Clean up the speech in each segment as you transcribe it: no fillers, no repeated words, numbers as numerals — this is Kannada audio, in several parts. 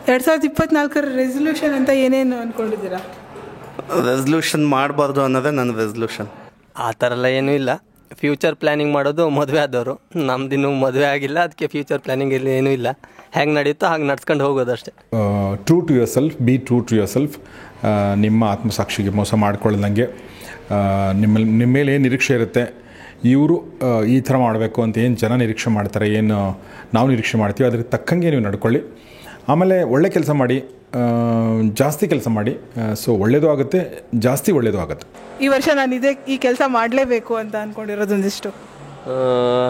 2024 ರೆಸಲ್ಯೂಷನ್ ಅಂತ ಏನೇನು ಅಂದ್ಕೊಂಡಿದ್ದೀರಾ? ರೆಸಲ್ಯೂಷನ್ ಮಾಡಬಾರ್ದು ಅನ್ನೋದೇ ನನ್ನ ರೆಸಲ್ಯೂಷನ್. ಆ ಥರ ಎಲ್ಲ ಏನೂ ಇಲ್ಲ. ಫ್ಯೂಚರ್ ಪ್ಲ್ಯಾನಿಂಗ್ ಮಾಡೋದು ಮದುವೆ ಆದವರು. ನಮ್ದಿನ್ನೂ ಮದುವೆ ಆಗಿಲ್ಲ, ಅದಕ್ಕೆ ಫ್ಯೂಚರ್ ಪ್ಲ್ಯಾನಿಂಗ್ ಇಲ್ಲಿ ಏನೂ ಇಲ್ಲ. ಹೆಂಗೆ ನಡೀತೋ ಹಾಗೆ ನಡ್ಸ್ಕೊಂಡು ಹೋಗೋದಷ್ಟೇ. True to yourself, be true to yourself. ನಿಮ್ಮ ಆತ್ಮಸಾಕ್ಷಿಗೆ ಮೋಸ ಮಾಡ್ಕೊಳ್ಳದಂಗೆ ನಿಮ್ಮ ಮೇಲೆ ಏನು ನಿರೀಕ್ಷೆ ಇರುತ್ತೆ, ಇವರು ಈ ಥರ ಮಾಡಬೇಕು ಅಂತ ಏನು ಜನ ನಿರೀಕ್ಷೆ ಮಾಡ್ತಾರೆ, ಏನು ನಾವು ನಿರೀಕ್ಷೆ ಮಾಡ್ತೀವಿ, ಅದ್ರ ತಕ್ಕಂಗೆ ನೀವು ನಡ್ಕೊಳ್ಳಿ. ಆಮೇಲೆ ಒಳ್ಳೆ ಕೆಲಸ ಮಾಡಿ, ಜಾಸ್ತಿ ಕೆಲಸ ಮಾಡಿ. ಸೊ ಒಳ್ಳೆಯದು ಆಗುತ್ತೆ, ಜಾಸ್ತಿ ಒಳ್ಳೆಯದು ಆಗುತ್ತೆ. ಈ ವರ್ಷ ನಾನು ಈ ಕೆಲಸ ಮಾಡಲೇಬೇಕು ಅಂತ ಅಂದ್ಕೊಂಡಿರೋದೊಂದಿಷ್ಟು.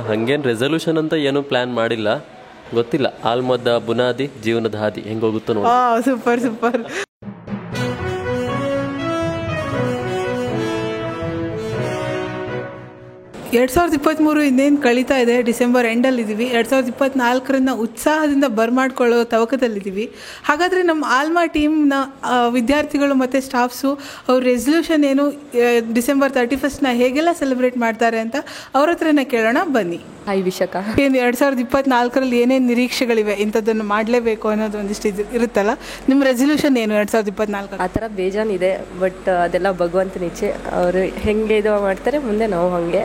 ಹಾಗೇನು ರೆಸಲ್ಯೂಷನ್ ಅಂತ ಏನೂ ಪ್ಲ್ಯಾನ್ ಮಾಡಿಲ್ಲ, ಗೊತ್ತಿಲ್ಲ. ಆಲ್ಮದ ಬುನಾದಿ ಜೀವನದ ಹಾದಿ ಹೆಂಗೆ ಹೋಗುತ್ತೋ ನೋಡಿ. Super super. 2023 ಇನ್ನೇನು ಕಳೀತಾ ಇದೆ, ಡಿಸೆಂಬರ್ ಎಂಡಲ್ಲಿದ್ದೀವಿ. 2024 ಉತ್ಸಾಹದಿಂದ ಬರ್ಮಾಡ್ಕೊಳ್ಳೋ ತವಕದಲ್ಲಿದ್ದೀವಿ. ಹಾಗಾದರೆ ನಮ್ಮ ಆಲ್ಮಾ ಟೀಮ್ನ ವಿದ್ಯಾರ್ಥಿಗಳು ಮತ್ತು ಸ್ಟಾಫ್ಸು ಅವ್ರ ರೆಸಲ್ಯೂಷನ್ ಏನು, ಡಿಸೆಂಬರ್ 31 ಹೇಗೆಲ್ಲ ಸೆಲೆಬ್ರೇಟ್ ಮಾಡ್ತಾರೆ ಅಂತ ಅವ್ರ ಹತ್ರನೇ ಕೇಳೋಣ, ಬನ್ನಿ. ಹಾಯ್ ವಿಶಾಖ. ಏನು 2024 ಏನೇನು ನಿರೀಕ್ಷೆಗಳಿವೆ, ಇಂಥದ್ದನ್ನು ಮಾಡಲೇಬೇಕು ಅನ್ನೋದು ಒಂದಿಷ್ಟು ಇರುತ್ತಲ್ಲ, ನಿಮ್ಮ ರೆಸಲ್ಯೂಷನ್ ಏನು 2024? ಆ ಥರ ಬೇಜಾನಿದೆ, ಬಟ್ ಅದೆಲ್ಲ ಭಗವಂತನ ಇಚ್ಛೆ. ಅವರು ಹೆಂಗೆ ಇದು ಮಾಡ್ತಾರೆ ಮುಂದೆ ನಾವು ಹಾಗೆ.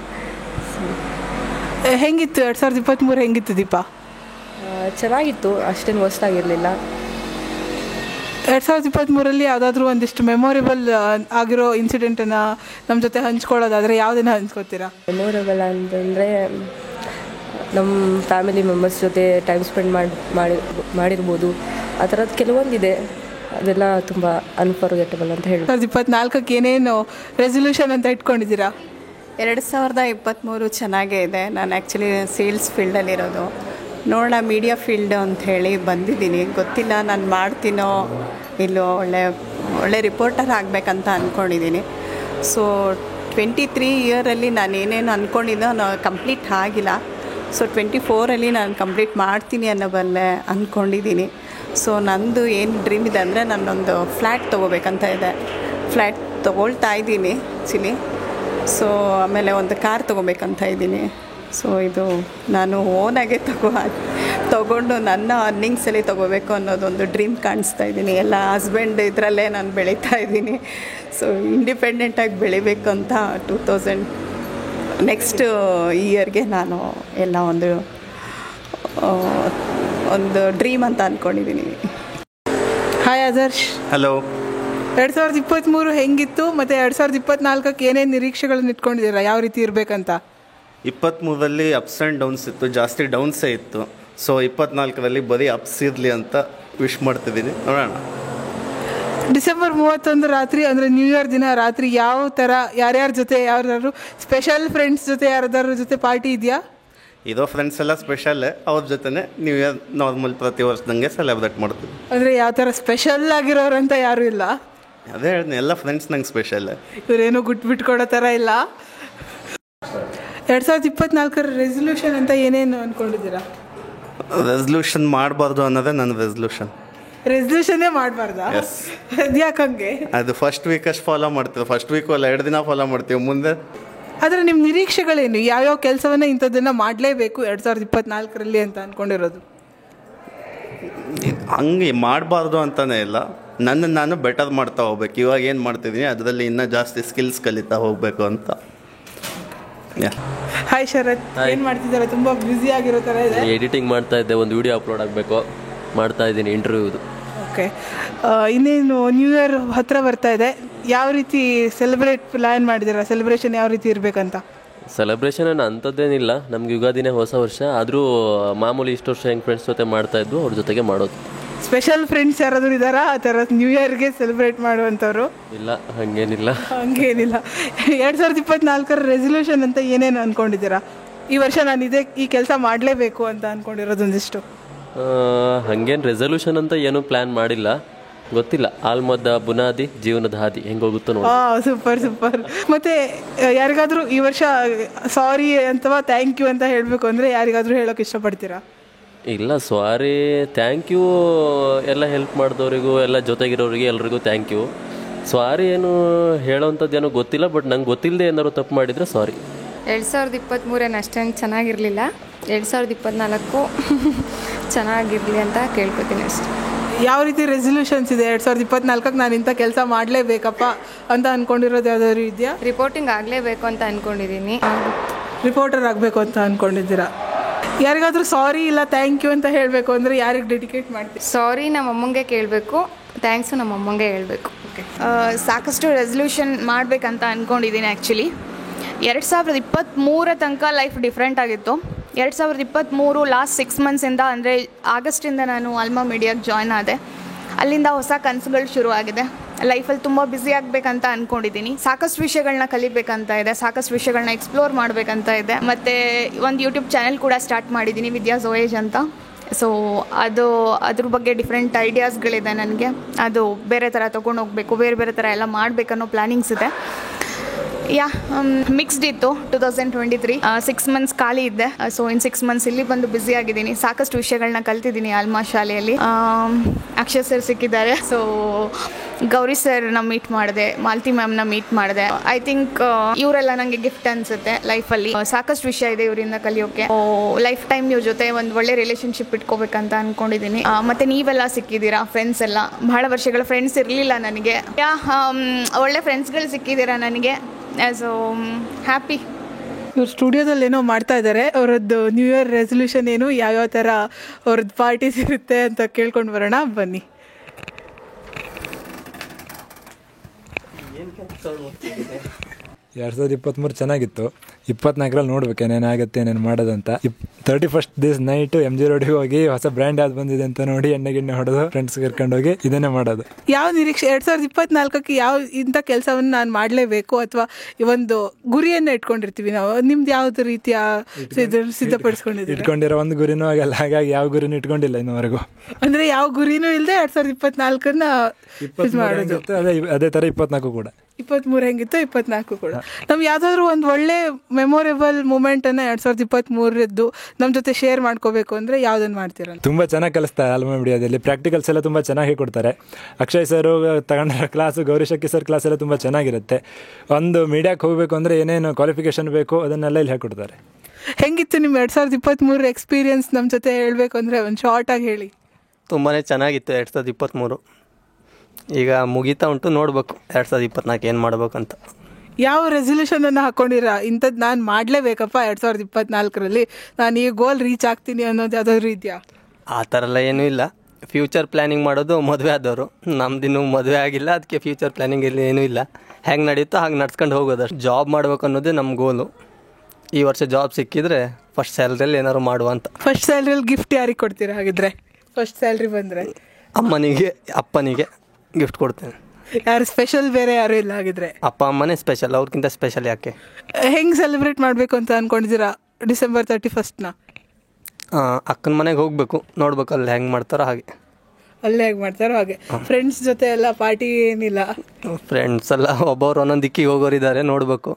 ಹೆಂಗಿತ್ತು 2023 ಹೆಂಗಿತ್ತು ದೀಪಾ? ಚೆನ್ನಾಗಿತ್ತು, ಅಷ್ಟೇನು ಹೊಸ್ತಾಗಿರಲಿಲ್ಲ. 2023 ಯಾವುದಾದ್ರೂ ಒಂದಿಷ್ಟು ಮೆಮೊರೇಬಲ್ ಆಗಿರೋ ಇನ್ಸಿಡೆಂಟನ್ನು ನಮ್ಮ ಜೊತೆ ಹಂಚ್ಕೊಳ್ಳೋದಾದರೆ ಯಾವುದನ್ನು ಹಂಚ್ಕೋತೀರಾ? ಮೆಮೊರೇಬಲ್ ಅಂತಂದರೆ ನಮ್ಮ ಫ್ಯಾಮಿಲಿ ಮೆಂಬರ್ಸ್ ಜೊತೆ ಟೈಮ್ ಸ್ಪೆಂಡ್ ಮಾಡಿರ್ಬೋದು. ಆ ಥರದ್ದು ಕೆಲವೊಂದಿದೆ, ಅದೆಲ್ಲ ತುಂಬ ಅನ್ಫರ್ಗೆಟಬಲ್ ಅಂತ ಹೇಳಿ. 2024 ಏನೇನು ರೆಸಲ್ಯೂಷನ್ ಅಂತ ಇಟ್ಕೊಂಡಿದ್ದೀರಾ? 2023 ಚೆನ್ನಾಗೇ ಇದೆ. ನಾನು ಆ್ಯಕ್ಚುಲಿ ಸೇಲ್ಸ್ ಫೀಲ್ಡಲ್ಲಿರೋದು, ನೋಡೋಣ ಮೀಡಿಯಾ ಫೀಲ್ಡ್ ಅಂಥೇಳಿ ಬಂದಿದ್ದೀನಿ. ಗೊತ್ತಿಲ್ಲ ನಾನು ಮಾಡ್ತೀನೋ ಇಲ್ಲೋ, ಒಳ್ಳೆ ರಿಪೋರ್ಟರ್ ಆಗಬೇಕಂತ ಅಂದ್ಕೊಂಡಿದ್ದೀನಿ. ಸೊ 23 ಇಯರಲ್ಲಿ ನಾನು ಏನೇನು ಅಂದ್ಕೊಂಡಿದ್ದೋ ಕಂಪ್ಲೀಟ್ ಆಗಿಲ್ಲ. ಸೊ 24 ನಾನು ಕಂಪ್ಲೀಟ್ ಮಾಡ್ತೀನಿ ಅನ್ನೋಬಲ್ಲೆ ಅಂದ್ಕೊಂಡಿದ್ದೀನಿ. ಸೊ ನಂದು ಏನು ಡ್ರೀಮ್ ಇದೆ ಅಂದರೆ ನಾನೊಂದು ಫ್ಲ್ಯಾಟ್ ತೊಗೋಬೇಕಂತ ಇದೆ. ಫ್ಲ್ಯಾಟ್ ತೊಗೊಳ್ತಾ ಇದ್ದೀನಿ ಆ್ಯಕ್ಚುಲಿ. ಸೊ ಆಮೇಲೆ ಒಂದು ಕಾರ್ ತೊಗೋಬೇಕಂತ ಇದ್ದೀನಿ. ಸೊ ಇದು ನಾನು ಓನಾಗೆ ತೊಗೊಂಡು ನನ್ನ ಅರ್ನಿಂಗ್ಸಲ್ಲಿ ತೊಗೋಬೇಕು ಅನ್ನೋದೊಂದು ಡ್ರೀಮ್ ಕಾಣಿಸ್ತಾ ಇದ್ದೀನಿ. ಎಲ್ಲ ಹಸ್ಬೆಂಡ್ ಇದರಲ್ಲೇ ನಾನು ಬೆಳೀತಾ ಇದ್ದೀನಿ. ಸೊ ಇಂಡಿಪೆಂಡೆಂಟಾಗಿ ಬೆಳಿಬೇಕು ಅಂತ ನೆಕ್ಸ್ಟ್ ಇಯರ್ಗೆ ನಾನು ಎಲ್ಲ ಒಂದು ಡ್ರೀಮ್ ಅಂತ ಅಂದ್ಕೊಂಡಿದ್ದೀನಿ. ಹಾಯ್ ಆದರ್ಶ್. ಹಲೋ. 2023 ಹೆಂಗಿತ್ತು, ಮತ್ತು 2024 ಏನೇನು ನಿರೀಕ್ಷೆಗಳನ್ನ ಇಟ್ಕೊಂಡಿದ್ದೀರಾ, ಯಾವ ರೀತಿ ಇರಬೇಕಂತ? 23ರಲ್ಲಿ ಅಪ್ಸ್ ಆ್ಯಂಡ್ ಡೌನ್ಸ್ ಇತ್ತು, ಜಾಸ್ತಿ ಡೌನ್ಸೇ ಇತ್ತು. ಸೊ 24ರಲ್ಲಿ ಬರೀ ಅಪ್ಸ್ ಇರಲಿ ಅಂತ ವಿಶ್ ಮಾಡ್ತಿದ್ದೀನಿ. ನೋಡೋಣ. ಡಿಸೆಂಬರ್ 31 ರಾತ್ರಿ ಅಂದರೆ ನ್ಯೂ ಇಯರ್ ದಿನ ರಾತ್ರಿ ಯಾವ ಥರ, ಯಾರ್ಯಾರ ಜೊತೆ, ಯಾರ್ಯಾರು ಸ್ಪೆಷಲ್ ಫ್ರೆಂಡ್ಸ್ ಜೊತೆ, ಯಾರ್ದಾರ ಜೊತೆ ಪಾರ್ಟಿ ಇದೆಯಾ? ಇರೋ ಫ್ರೆಂಡ್ಸ್ ಎಲ್ಲ ಸ್ಪೆಷಲ್ಲೇ, ಅವ್ರ ಜೊತೆನೇ ನ್ಯೂ ಇಯರ್ ನಾರ್ಮಲ್ ಪ್ರತಿ ವರ್ಷದಂಗೆ ಸೆಲೆಬ್ರೇಟ್ ಮಾಡ್ತೀವಿ. ಅಂದರೆ ಯಾವ ಥರ ಸ್ಪೆಷಲ್ ಆಗಿರೋರಂತ ಯಾರೂ ಇಲ್ಲ? ಅದೇ ಹೇಳಿದ್ನಿ, ಎಲ್ಲ ಫ್ರೆಂಡ್ಸ್ ನಂಗೆ ಸ್ಪೆಷಲ್ಲೇ. ಇವರೇನು ಬಿಟ್ಕೊಡೋ ಥರ ಇಲ್ಲ. 2024 ರೆಸಲ್ಯೂಷನ್ ಅಂತ ಏನೇನು ಅಂದ್ಕೊಂಡಿದ್ದೀರಾ? ರೆಸಲ್ಯೂಷನ್ ಮಾಡಬಾರ್ದು ಅನ್ನೋದೇ ನನ್ನ ರೆಸಲ್ಯೂಷನ್. ರೆಸಲ್ಯೂಷನ್ನೇ ಮಾಡಬಾರ್ದಾ? ಅದ್ಯಾಕಂಗೆ? ಅದು ಫಸ್ಟ್ ವೀಕ್ ಅಷ್ಟು ಫಾಲೋ ಮಾಡ್ತೀವಿ, ಫಸ್ಟ್ ವೀಕು ಅಲ್ಲ 2 ದಿನ ಫಾಲೋ ಮಾಡ್ತೀವಿ. ಮುಂದೆ ಆದರೆ ನಿಮ್ಮ ನಿರೀಕ್ಷೆಗಳೇನು, ಯಾವ್ಯಾವ ಕೆಲಸವನ್ನು ಇಂಥದ್ದನ್ನು ಮಾಡಲೇಬೇಕು 2024ರಲ್ಲಿ ಅಂತ ಅಂದ್ಕೊಂಡಿರೋದು? ಹಂಗೆ ಮಾಡಬಾರ್ದು ಅಂತಲೇ ಇಲ್ಲ, ನನ್ನನ್ನು ನಾನು ಬೆಟರ್ ಮಾಡ್ತಾ ಹೋಗ್ಬೇಕು. ಇವಾಗ ಏನು ಮಾಡ್ತಿದ್ದೀನಿ ಅದರಲ್ಲಿ ಇನ್ನೂ ಜಾಸ್ತಿ ಸ್ಕಿಲ್ಸ್ ಕಲಿತಾ ಹೋಗಬೇಕು ಅಂತ. ಹಾಯ್ ಶರತ್, ಏನು ಮಾಡ್ತಿದ್ದಾರೆ? ತುಂಬ ಬ್ಯುಸಿ ಆಗಿರೋ ಥರ ಇದೆ. ಎಡಿಟಿಂಗ್ ಮಾಡ್ತಾ ಇದ್ದೆ, ಒಂದು ವಿಡಿಯೋ ಅಪ್ಲೋಡ್ ಆಗಬೇಕು, ಮಾಡ್ತಾ ಇದ್ದೀನಿ ಇಂಟರ್ವ್ಯೂದು. ಓಕೆ, ಇನ್ನೇನು ನ್ಯೂ ಇಯರ್ ಹತ್ತಿರ ಬರ್ತಾ ಇದೆ, ಯಾವ ರೀತಿ ಪ್ಲ್ಯಾನ್ ಮಾಡಿದ್ದೀರಾ? ಸೆಲೆಬ್ರೇಷನ್ ಯಾವ ರೀತಿ ಇರಬೇಕಂತ? ಸೆಲೆಬ್ರೇಷನ್ ಏನು ಅಂಥದ್ದೇನಿಲ್ಲ, ನಮ್ಗೆ ಯುಗಾದಿನೇ ಹೊಸ ವರ್ಷ. ಆದರೂ ಮಾಮೂಲಿ ಇಷ್ಟು ವರ್ಷ ಹೆಂಗೆ ಫ್ರೆಂಡ್ಸ್ ಜೊತೆ ಮಾಡ್ತಾಯಿದ್ವು ಅವ್ರ ಜೊತೆಗೆ ಮಾಡೋದು. ಸ್ಪೆಷಲ್ ಫ್ರೆಂಡ್ಸ್ ಯಾರಾದರೂ ಇದ್ದಾರಾ ಆ ಥರ ನ್ಯೂ ಇಯರ್ಗೆ ಸೆಲೆಬ್ರೇಟ್ ಮಾಡುವಂಥವ್ರು? ಇಲ್ಲ, ಹಾಗೇನಿಲ್ಲ. 2024 ರೆಸಲ್ಯೂಷನ್ ಅಂತ ಏನೇನು ಅಂದ್ಕೊಂಡಿದ್ದೀರಾ? ಈ ವರ್ಷ ನಾನು ಈ ಕೆಲಸ ಮಾಡಲೇಬೇಕು ಅಂತ ಅಂದ್ಕೊಂಡಿರೋದೊಂದಿಷ್ಟು. ಹಾಗೇನು ರೆಸಲ್ಯೂಷನ್ ಅಂತ ಏನೂ ಪ್ಲ್ಯಾನ್ ಮಾಡಿಲ್ಲ, ಗೊತ್ತಿಲ್ಲ. ಆಲ್ಮದ ಬುನಾದಿ ಜೀವನದ ಹಾದಿ ಹೆಂಗೆ ಹೋಗುತ್ತೋ ನೋಡಿ. Super super. ಮತ್ತು ಯಾರಿಗಾದರೂ ಈ ವರ್ಷ ಸಾರಿ ಅಥವಾ ಥ್ಯಾಂಕ್ ಯು ಅಂತ ಹೇಳಬೇಕು ಅಂದರೆ ಯಾರಿಗಾದರೂ ಹೇಳೋಕೆ ಇಷ್ಟಪಡ್ತೀರಾ? ಇಲ್ಲ, ಸಾರಿ ಥ್ಯಾಂಕ್ ಯು ಎಲ್ಲ ಹೆಲ್ಪ್ ಮಾಡಿದವರಿಗೂ, ಎಲ್ಲ ಜೊತೆಗಿರೋರಿಗೆ ಎಲ್ರಿಗೂ ಥ್ಯಾಂಕ್ ಯು. ಸಾರಿ ಏನು ಹೇಳೋವಂಥದ್ದು ಏನೋ ಗೊತ್ತಿಲ್ಲ, ಬಟ್ ನಂಗೆ ಗೊತ್ತಿಲ್ಲದೆ ಏನಾದ್ರು ತಪ್ಪು ಮಾಡಿದರೆ ಸಾರಿ. 2023 ಅಷ್ಟೊಂದು ಚೆನ್ನಾಗಿರಲಿಲ್ಲ. 2024 ಚೆನ್ನಾಗಿರಲಿ ಅಂತ ಕೇಳ್ಕೊತೀನಿ ಅಷ್ಟೇ. ಯಾವ ರೀತಿ ರೆಸಲ್ಯೂಷನ್ಸ್ ಇದೆ 2024ಕ್ಕೆ ನಾನು ಇಂಥ ಕೆಲಸ ಮಾಡಲೇಬೇಕಪ್ಪ ಅಂತ ಅಂದ್ಕೊಂಡಿರೋದು ಯಾವ್ದಾದ್ರು ಇದೆಯಾ? ರಿಪೋರ್ಟಿಂಗ್ ಆಗಲೇಬೇಕು ಅಂತ ಅಂದ್ಕೊಂಡಿದ್ದೀನಿ. ರಿಪೋರ್ಟರ್ ಆಗಬೇಕು ಅಂತ ಅಂದ್ಕೊಂಡಿದ್ದೀರಾ? ಯಾರಿಗಾದ್ರೂ ಸಾರಿ ಇಲ್ಲ ಥ್ಯಾಂಕ್ ಯು ಅಂತ ಹೇಳಬೇಕು ಅಂದರೆ ಯಾರಿಗೆ ಡೆಡಿಕೇಟ್ ಮಾಡ್ತೀವಿ? ಸಾರಿ ನಮ್ಮ ಅಮ್ಮಂಗೆ ಕೇಳಬೇಕು, ಥ್ಯಾಂಕ್ಸು ನಮ್ಮ ಅಮ್ಮಂಗೆ ಹೇಳಬೇಕು. ಸಾಕಷ್ಟು ರೆಸಲ್ಯೂಷನ್ ಮಾಡಬೇಕಂತ ಅಂದ್ಕೊಂಡಿದ್ದೀನಿ. ಆ್ಯಕ್ಚುಲಿ 2023 ತನಕ ಲೈಫ್ ಡಿಫ್ರೆಂಟ್ ಆಗಿತ್ತು. 2023 ಲಾಸ್ಟ್ 6 ಮಂತ್ಸಿಂದ ಅಂದರೆ ಆಗಸ್ಟಿಂದ ನಾನು ಆಲ್ಮಾ ಮೀಡಿಯಾಗೆ ಜಾಯ್ನ್ ಆದೆ. ಅಲ್ಲಿಂದ ಹೊಸ ಕನಸುಗಳು ಶುರುವಾಗಿದೆ. ಲೈಫಲ್ಲಿ ತುಂಬ ಬ್ಯುಸಿ ಆಗಬೇಕಂತ ಅಂದ್ಕೊಂಡಿದ್ದೀನಿ. ಸಾಕಷ್ಟು ವಿಷಯಗಳನ್ನ ಕಲಿಬೇಕಂತ ಇದೆ, ಸಾಕಷ್ಟು ವಿಷಯಗಳನ್ನ ಎಕ್ಸ್ಪ್ಲೋರ್ ಮಾಡಬೇಕಂತ ಇದೆ. ಮತ್ತು ಒಂದು ಯೂಟ್ಯೂಬ್ ಚಾನೆಲ್ ಕೂಡ ಸ್ಟಾರ್ಟ್ ಮಾಡಿದ್ದೀನಿ, ವಿದ್ಯಾ ಝೋಯೇಜ್ ಅಂತ. ಸೊ ಅದ್ರ ಬಗ್ಗೆ ಡಿಫ್ರೆಂಟ್ ಐಡಿಯಾಸ್ಗಳಿದೆ ನನಗೆ. ಅದು ಬೇರೆ ಥರ ತೊಗೊಂಡು ಹೋಗಬೇಕು, ಬೇರೆ ಬೇರೆ ಥರ ಎಲ್ಲ ಮಾಡಬೇಕನ್ನೋ ಪ್ಲ್ಯಾನಿಂಗ್ಸ್ ಇದೆ. ಮಿಕ್ಸ್ಡ್ ಇತ್ತು 2023. 6 ಮಂತ್ಸ್ ಖಾಲಿ ಇದ್ದೆ. ಸೊ ಇನ್ನು 6 ಮಂತ್ಸ್ ಇಲ್ಲಿ ಬಂದು ಬ್ಯುಸಿ ಆಗಿದ್ದೀನಿ. ಸಾಕಷ್ಟು ವಿಷಯಗಳನ್ನ ಕಲ್ತಿದ್ದೀನಿ ಆಲ್ಮಾ ಶಾಲೆಯಲ್ಲಿ. ಅಕ್ಷಯ್ ಸರ್ ಸಿಕ್ಕಿದ್ದಾರೆ. ಸೊ ಗೌರಿ ಸರ್ನ ಮೀಟ್ ಮಾಡಿದೆ, ಮಾಲತಿ ಮ್ಯಾಮ್ನ ಮೀಟ್ ಮಾಡಿದೆ. ಐ ಥಿಂಕ್ ಇವರೆಲ್ಲ ನನಗೆ ಗಿಫ್ಟ್ ಅನಿಸುತ್ತೆ ಲೈಫಲ್ಲಿ. ಸಾಕಷ್ಟು ವಿಷಯ ಇದೆ ಇವರಿಂದ ಕಲಿಯೋಕ್ಕೆ. ಲೈಫ್ ಟೈಮ್ ಇವ್ರ ಜೊತೆ ಒಂದು ಒಳ್ಳೆ ರಿಲೇಷನ್ಶಿಪ್ ಇಟ್ಕೋಬೇಕಂತ ಅಂದ್ಕೊಂಡಿದ್ದೀನಿ. ಮತ್ತು ನೀವೆಲ್ಲ ಸಿಕ್ಕಿದ್ದೀರಾ, ಫ್ರೆಂಡ್ಸ್ ಎಲ್ಲ. ಬಹಳ ವರ್ಷಗಳ ಫ್ರೆಂಡ್ಸ್ ಇರಲಿಲ್ಲ ನನಗೆ. ಒಳ್ಳೆ ಫ್ರೆಂಡ್ಸ್ಗಳು ಸಿಕ್ಕಿದ್ದೀರಾ ನನಗೆ. So happy. ಇವ್ರು ಸ್ಟುಡಿಯೋದಲ್ಲಿ ಏನೋ ಮಾಡ್ತಾ ಇದ್ದಾರೆ. ಅವರದ್ದು ನ್ಯೂ ಇಯರ್ ರೆಸಲ್ಯೂಷನ್ ಏನು, ಯಾವ್ಯಾವ ಥರ ಅವ್ರದ್ದು ಪಾರ್ಟೀಸ್ ಇರುತ್ತೆ ಅಂತ ಕೇಳ್ಕೊಂಡು ಬರೋಣ ಬನ್ನಿ. ಎರಡು 2023 ಚೆನ್ನಾಗಿತ್ತು. 24ರಲ್ಲಿ ನೋಡ್ಬೇಕು ಏನೇನಾಗುತ್ತೆ, ಏನೇನು ಮಾಡೋದಂತ. 31st ದಿಸ್ ನೈಟು MG ರೋಡಿಗೆ ಹೋಗಿ ಹೊಸ ಬ್ರ್ಯಾಂಡ್ ಯಾವ್ದು ಬಂದಿದೆ ಅಂತ ನೋಡಿ ಎಣ್ಣೆ ಗಿಣ್ಣೆ ಹೊಡೆದು ಫ್ರೆಂಡ್ಸ್ ಕರ್ಕೊಂಡೋಗಿ ಇದನ್ನೇ ಮಾಡೋದು. ಯಾವ ನಿರೀಕ್ಷೆ 2024ಕ್ಕೆ ಯಾವ ಇಂಥ ಕೆಲಸವನ್ನು ನಾನು ಮಾಡಲೇಬೇಕು ಅಥವಾ ಒಂದು ಗುರಿಯನ್ನು ಇಟ್ಕೊಂಡಿರ್ತೀವಿ ನಾವು? ನಿಮ್ದು ಯಾವ್ದು ರೀತಿಯ ಇಟ್ಕೊಂಡಿರೋ ಒಂದು ಗುರಿನೂ ಆಗಲ್ಲ, ಹಾಗಾಗಿ ಯಾವ ಗುರಿನೂ ಇಟ್ಕೊಂಡಿಲ್ಲ ಇನ್ನುವರೆಗೂ. ಅಂದರೆ ಯಾವ ಗುರಿನೂ ಇಲ್ಲದೆ 2024ನ್ನ ಮಾಡೋದು. ಅದೇ ಥರ 24 ಕೂಡ. 23 ಹೆಂಗಿತ್ತು 24 ಕೂಡ. ನಮ್ಗೆ ಯಾವುದಾದ್ರೂ ಒಂದು ಒಳ್ಳೆ ಮೆಮೊರೇಬಲ್ ಮೂಮೆಂಟನ್ನು 2023 ನಮ್ಮ ಜೊತೆ ಶೇರ್ ಮಾಡ್ಕೋಬೇಕು ಅಂದರೆ ಯಾವುದನ್ನು ಮಾಡ್ತೀರ? ತುಂಬ ಚೆನ್ನಾಗಿ ಕಲಿಸ್ತಾರೆ ಆಲ್ಮಾ ಮೀಡಿಯಾದಲ್ಲಿ. ಪ್ರಾಕ್ಟಿಕಲ್ಸ್ ಎಲ್ಲ ತುಂಬ ಚೆನ್ನಾಗಿ ಕೊಡ್ತಾರೆ. ಅಕ್ಷಯ್ ಸರ್ ತಗೊಂಡಿರೋ ಕ್ಲಾಸು, ಗೌರಿ ಶಕ್ಕಿ ಸರ್ ಕ್ಲಾಸ್ ಎಲ್ಲ ತುಂಬ ಚೆನ್ನಾಗಿರುತ್ತೆ. ಒಂದು ಮೀಡಿಯಾಕ್ಕೆ ಹೋಗಬೇಕು ಅಂದರೆ ಏನೇನು ಕ್ವಾಲಿಫಿಕೇಷನ್ ಬೇಕು ಅದನ್ನೆಲ್ಲ ಇಲ್ಲಿ ಹೇಳ್ಕೊಡ್ತಾರೆ. ಹೆಂಗಿತ್ತು ನಿಮ್ಮ 2023 ಎಕ್ಸ್ಪೀರಿಯನ್ಸ್ ನಮ್ಮ ಜೊತೆ ಹೇಳಬೇಕು ಅಂದರೆ ಒಂದು ಶಾರ್ಟಾಗಿ ಹೇಳಿ. ತುಂಬಾ ಚೆನ್ನಾಗಿತ್ತು 2023. ಈಗ ಮುಗೀತಾ ಉಂಟು, ನೋಡ್ಬೇಕು 2024 ಏನು ಮಾಡ್ಬೇಕಂತ. ಯಾವ ರೆಸಲ್ಯೂಷನನ್ನು ಹಾಕ್ಕೊಂಡಿರಾ? ಇಂಥದ್ದು ನಾನು ಮಾಡಲೇಬೇಕಪ್ಪ 2024ರಲ್ಲಿ, ನಾನು ಈ ಗೋಲ್ ರೀಚ್ ಆಗ್ತೀನಿ ಅನ್ನೋದು ಯಾವ್ದಾದ್ರು ಇದೆಯಾ? ಆ ಥರ ಎಲ್ಲ ಏನೂ ಇಲ್ಲ. ಫ್ಯೂಚರ್ ಪ್ಲ್ಯಾನಿಂಗ್ ಮಾಡೋದು ಮದುವೆ ಆದವರು. ನಮ್ದಿನ್ನೂ ಮದುವೆ ಆಗಿಲ್ಲ, ಅದಕ್ಕೆ ಫ್ಯೂಚರ್ ಪ್ಲ್ಯಾನಿಂಗ್ ಇಲ್ಲಿ ಏನೂ ಇಲ್ಲ. ಹೆಂಗೆ ನಡೀತೋ ಹಾಗೆ ನಡ್ಸ್ಕೊಂಡು ಹೋಗೋದು ಅಷ್ಟು. ಜಾಬ್ ಮಾಡಬೇಕು ಅನ್ನೋದೇ ನಮ್ಮ ಗೋಲು. ಈ ವರ್ಷ ಜಾಬ್ ಸಿಕ್ಕಿದ್ರೆ ಫಸ್ಟ್ ಸ್ಯಾಲ್ರಿಯಲ್ಲಿ ಏನಾದ್ರು ಮಾಡುವ ಅಂತ. ಫಸ್ಟ್ ಸ್ಯಾಲ್ರಿಯಲ್ಲಿ ಗಿಫ್ಟ್ ಯಾರಿಗೆ ಕೊಡ್ತೀರಾ ಹಾಗಿದ್ರೆ? ಫಸ್ಟ್ ಸ್ಯಾಲ್ರಿ ಬಂದರೆ ಅಮ್ಮನಿಗೆ ಅಪ್ಪನಿಗೆ ಗಿಫ್ಟ್ ಕೊಡ್ತೇನೆ. ಯಾರು ಸ್ಪೆಷಲ್ ಬೇರೆ ಯಾರು ಇಲ್ಲ ಹಾಗಿದ್ರೆ? ಅಪ್ಪ ಅಮ್ಮನೇ ಸ್ಪೆಷಲ್, ಅವ್ರಿಗಿಂತ ಸ್ಪೆಷಲ್ ಯಾಕೆ? ಹೆಂಗೆ ಸೆಲೆಬ್ರೇಟ್ ಮಾಡಬೇಕು ಅಂತ ಅಂದ್ಕೊಂಡಿದ್ದೀರಾ ಡಿಸೆಂಬರ್ 31st? ಅಕ್ಕನ ಮನೆಗೆ ಹೋಗಬೇಕು, ನೋಡ್ಬೇಕು ಅಲ್ಲಿ ಹೆಂಗೆ ಮಾಡ್ತಾರೋ ಹಾಗೆ. ಅಲ್ಲೇ ಹೇಗೆ ಮಾಡ್ತಾರೋ ಹಾಗೆ. ಫ್ರೆಂಡ್ಸ್ ಜೊತೆ ಎಲ್ಲ ಪಾರ್ಟಿ ಏನಿಲ್ಲ? ಫ್ರೆಂಡ್ಸ್ ಎಲ್ಲ ಒಬ್ಬರು ಒಂದೊಂದು ದಿಕ್ಕಿಗೆ ಹೋಗೋರಿದ್ದಾರೆ, ನೋಡಬೇಕು.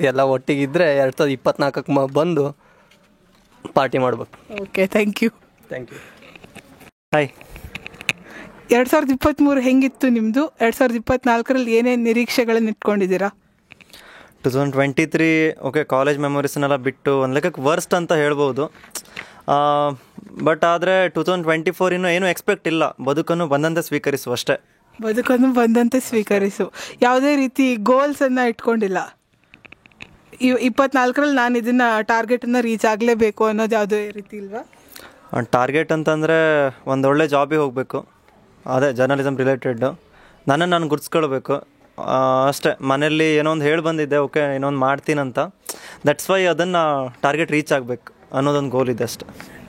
ಎಲ್ಲ ಒಟ್ಟಿಗಿದ್ರೆ 2024ಕ್ಕೆ ಬಂದು ಪಾರ್ಟಿ ಮಾಡಬೇಕು. Okay, thank you. ಹಾಯ್. 2023 ಹೆಂಗಿತ್ತು ನಿಮ್ಮದು? 2024ರಲ್ಲಿ ಏನೇನು ನಿರೀಕ್ಷೆಗಳನ್ನು ಇಟ್ಕೊಂಡಿದ್ದೀರಾ? 2023 ಓಕೆ, ಕಾಲೇಜ್ ಮೆಮೊರೀಸ್ನೆಲ್ಲ ಬಿಟ್ಟು ಒಂದು ಲೆಕ್ಕಕ್ಕೆ ವರ್ಸ್ಟ್ ಅಂತ ಹೇಳ್ಬೋದು. ಬಟ್ ಆದರೆ 2024 ಇನ್ನೂ ಏನೂ ಎಕ್ಸ್ಪೆಕ್ಟ್ ಇಲ್ಲ. ಬದುಕನ್ನು ಬಂದಂತೆ ಸ್ವೀಕರಿಸು ಅಷ್ಟೇ. ಬದುಕನ್ನು ಬಂದಂತೆ ಸ್ವೀಕರಿಸು. ಯಾವುದೇ ರೀತಿ ಗೋಲ್ಸನ್ನು ಇಟ್ಕೊಂಡಿಲ್ಲ. 24ರಲ್ಲಿ ನಾನು ಇದನ್ನು ಟಾರ್ಗೆಟನ್ನು ರೀಚ್ ಆಗಲೇಬೇಕು ಅನ್ನೋದು ಯಾವುದೇ ರೀತಿ ಇಲ್ವಾ? ಟಾರ್ಗೆಟ್ ಅಂತಂದರೆ ಒಂದೊಳ್ಳೆ ಜಾಬಿಗೆ ಹೋಗಬೇಕು, ಅದೇ ಜರ್ನಲಿಸಮ್ ರಿಲೇಟೆಡ್ಡು. ನನ್ನನ್ನು ನಾನು ಗುರ್ಸ್ಕೊಳ್ಬೇಕು ಅಷ್ಟೇ. ಮನೇಲಿ ಏನೋ ಒಂದು ಹೇಳಿ ಬಂದಿದ್ದೆ, ಓಕೆ ಇನ್ನೊಂದು ಮಾಡ್ತೀನಂತ. ದಟ್ಸ್ ವೈ ಅದನ್ನು ಟಾರ್ಗೆಟ್ ರೀಚ್ ಆಗಬೇಕು ಅನ್ನೋದೊಂದು ಗೋಲ್ ಇದೆ ಅಷ್ಟೆ.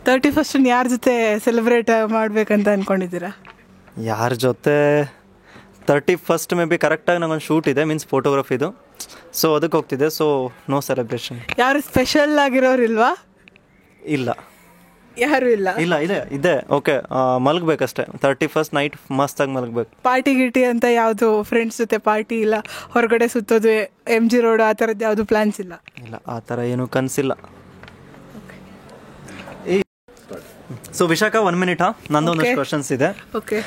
31st ಯಾರ ಜೊತೆ ಸೆಲೆಬ್ರೇಟ್ ಮಾಡಬೇಕಂತ ಅಂದ್ಕೊಂಡಿದ್ದೀರಾ? ಯಾರ ಜೊತೆ 31st ಮೇ ಬಿ ಕರೆಕ್ಟಾಗಿ ನಂಗೊಂದು ಶೂಟ್ ಇದೆ, ಮೀನ್ಸ್ ಫೋಟೋಗ್ರಫಿದು. ಸೊ ಅದಕ್ಕೆ ಹೋಗ್ತಿದೆ. So no celebration. ಯಾರು ಸ್ಪೆಷಲ್ ಆಗಿರೋರು ಇಲ್ವಾ? ಇಲ್ಲ, ಯಾರು ಇಲ್ಲ. ಇಲ್ಲ ಇದೆ. ಓಕೆ, ಮಲಗಬೇಕಷ್ಟೇ. 31st ನೈಟ್ ಮಸ್ತಾಗಿ ಮಲಗಬೇಕು. ಪಾರ್ಟಿ ಗಿಟಿ ಅಂತ ಯಾವುದು ಫ್ರೆಂಡ್ಸ್ ಜೊತೆ ಪಾರ್ಟಿ ಇಲ್ಲ, ಹೊರಗಡೆ ಸುತ್ತೋದು, MG ರೋಡ್ ಆ ಥರದ್ದು ಯಾವುದು ಪ್ಲಾನ್ಸ್ ಇಲ್ಲ? ಇಲ್ಲ, ಆ ಥರ ಏನೂ ಕನಸಿಲ್ಲ. ಸೊ ವಿಶಾಖ, 1 minute, ನಂದೊಂದಷ್ಟು ಕ್ವಶನ್ಸ್ ಇದೆ. ಓಕೆ.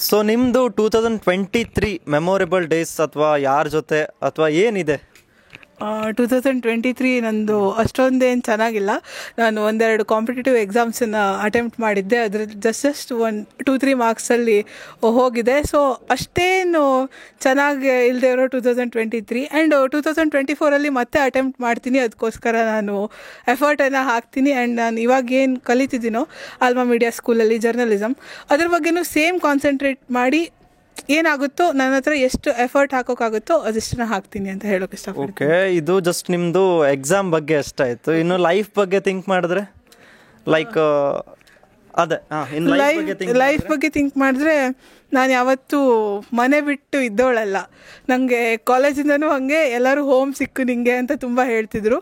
ಸೊ ನಿಮ್ಮದು 2023 ಮೆಮೊರೇಬಲ್ ಡೇಸ್ ಅಥವಾ ಯಾರ ಜೊತೆ ಅಥವಾ ಏನಿದೆ? 2023 ನಂದು ಅಷ್ಟೊಂದೇನು ಚೆನ್ನಾಗಿಲ್ಲ. ನಾನು ಒಂದೆರಡು ಕಾಂಪಿಟೇಟಿವ್ ಎಕ್ಸಾಮ್ಸನ್ನು ಅಟೆಂಪ್ಟ್ ಮಾಡಿದ್ದೆ. ಅದ್ರಲ್ಲಿ ಜಸ್ಟ್ 1-2-3 ಮಾರ್ಕ್ಸಲ್ಲಿ ಹೋಗಿದೆ. ಸೊ ಅಷ್ಟೇನು ಚೆನ್ನಾಗಿ ಇಲ್ಲದೆ ಇರೋ 2023. ಆ್ಯಂಡ್ 2024 ಮತ್ತೆ ಅಟೆಂಪ್ಟ್ ಮಾಡ್ತೀನಿ. ಅದಕ್ಕೋಸ್ಕರ ನಾನು ಎಫರ್ಟನ್ನು ಹಾಕ್ತೀನಿ. ಆ್ಯಂಡ್ ನಾನು ಇವಾಗ ಏನು ಕಲಿತಿದ್ದೀನೋ ಆಲ್ಮಾ ಮೀಡಿಯಾ ಸ್ಕೂಲಲ್ಲಿ ಜರ್ನಲಿಸಮ್, ಅದ್ರ ಬಗ್ಗೆನೂ ಸೇಮ್ ಕಾನ್ಸಂಟ್ರೇಟ್ ಮಾಡಿ ಏನಾಗುತ್ತೋ ನನ್ನ ಹತ್ರ ಎಷ್ಟು ಎಫರ್ಟ್ ಹಾಕೋಕ್ಕಾಗುತ್ತೋ ಅದಷ್ಟನ್ನ ಹಾಕ್ತೀನಿ ಅಂತ ಹೇಳೋಕೆ ಇಷ್ಟಪಡ್ತೀನಿ. ಓಕೆ, ಇದು ಜಸ್ಟ್ ನಿಮ್ಮದು ಎಕ್ಸಾಮ್ ಬಗ್ಗೆ ಎಷ್ಟಾಯಿತು. ಇನ್ನು ಲೈಫ್ ಬಗ್ಗೆ ಥಿಂಕ್ ಮಾಡಿದ್ರೆ ಲೈಕ್ ಅದೇ ಲೈಫ್ ಬಗ್ಗೆ ಥಿಂಕ್ ಮಾಡಿದ್ರೆ ನಾನು ಯಾವತ್ತೂ ಮನೆ ಬಿಟ್ಟು ಇದ್ದವಳಲ್ಲ. ನನಗೆ ಕಾಲೇಜಿಂದನೂ ಹಾಗೆ ಎಲ್ಲರೂ ಹೋಮ್ ಸಿಕ್ಕು ನಿಂಗೆ ಅಂತ ತುಂಬ ಹೇಳ್ತಿದ್ರು.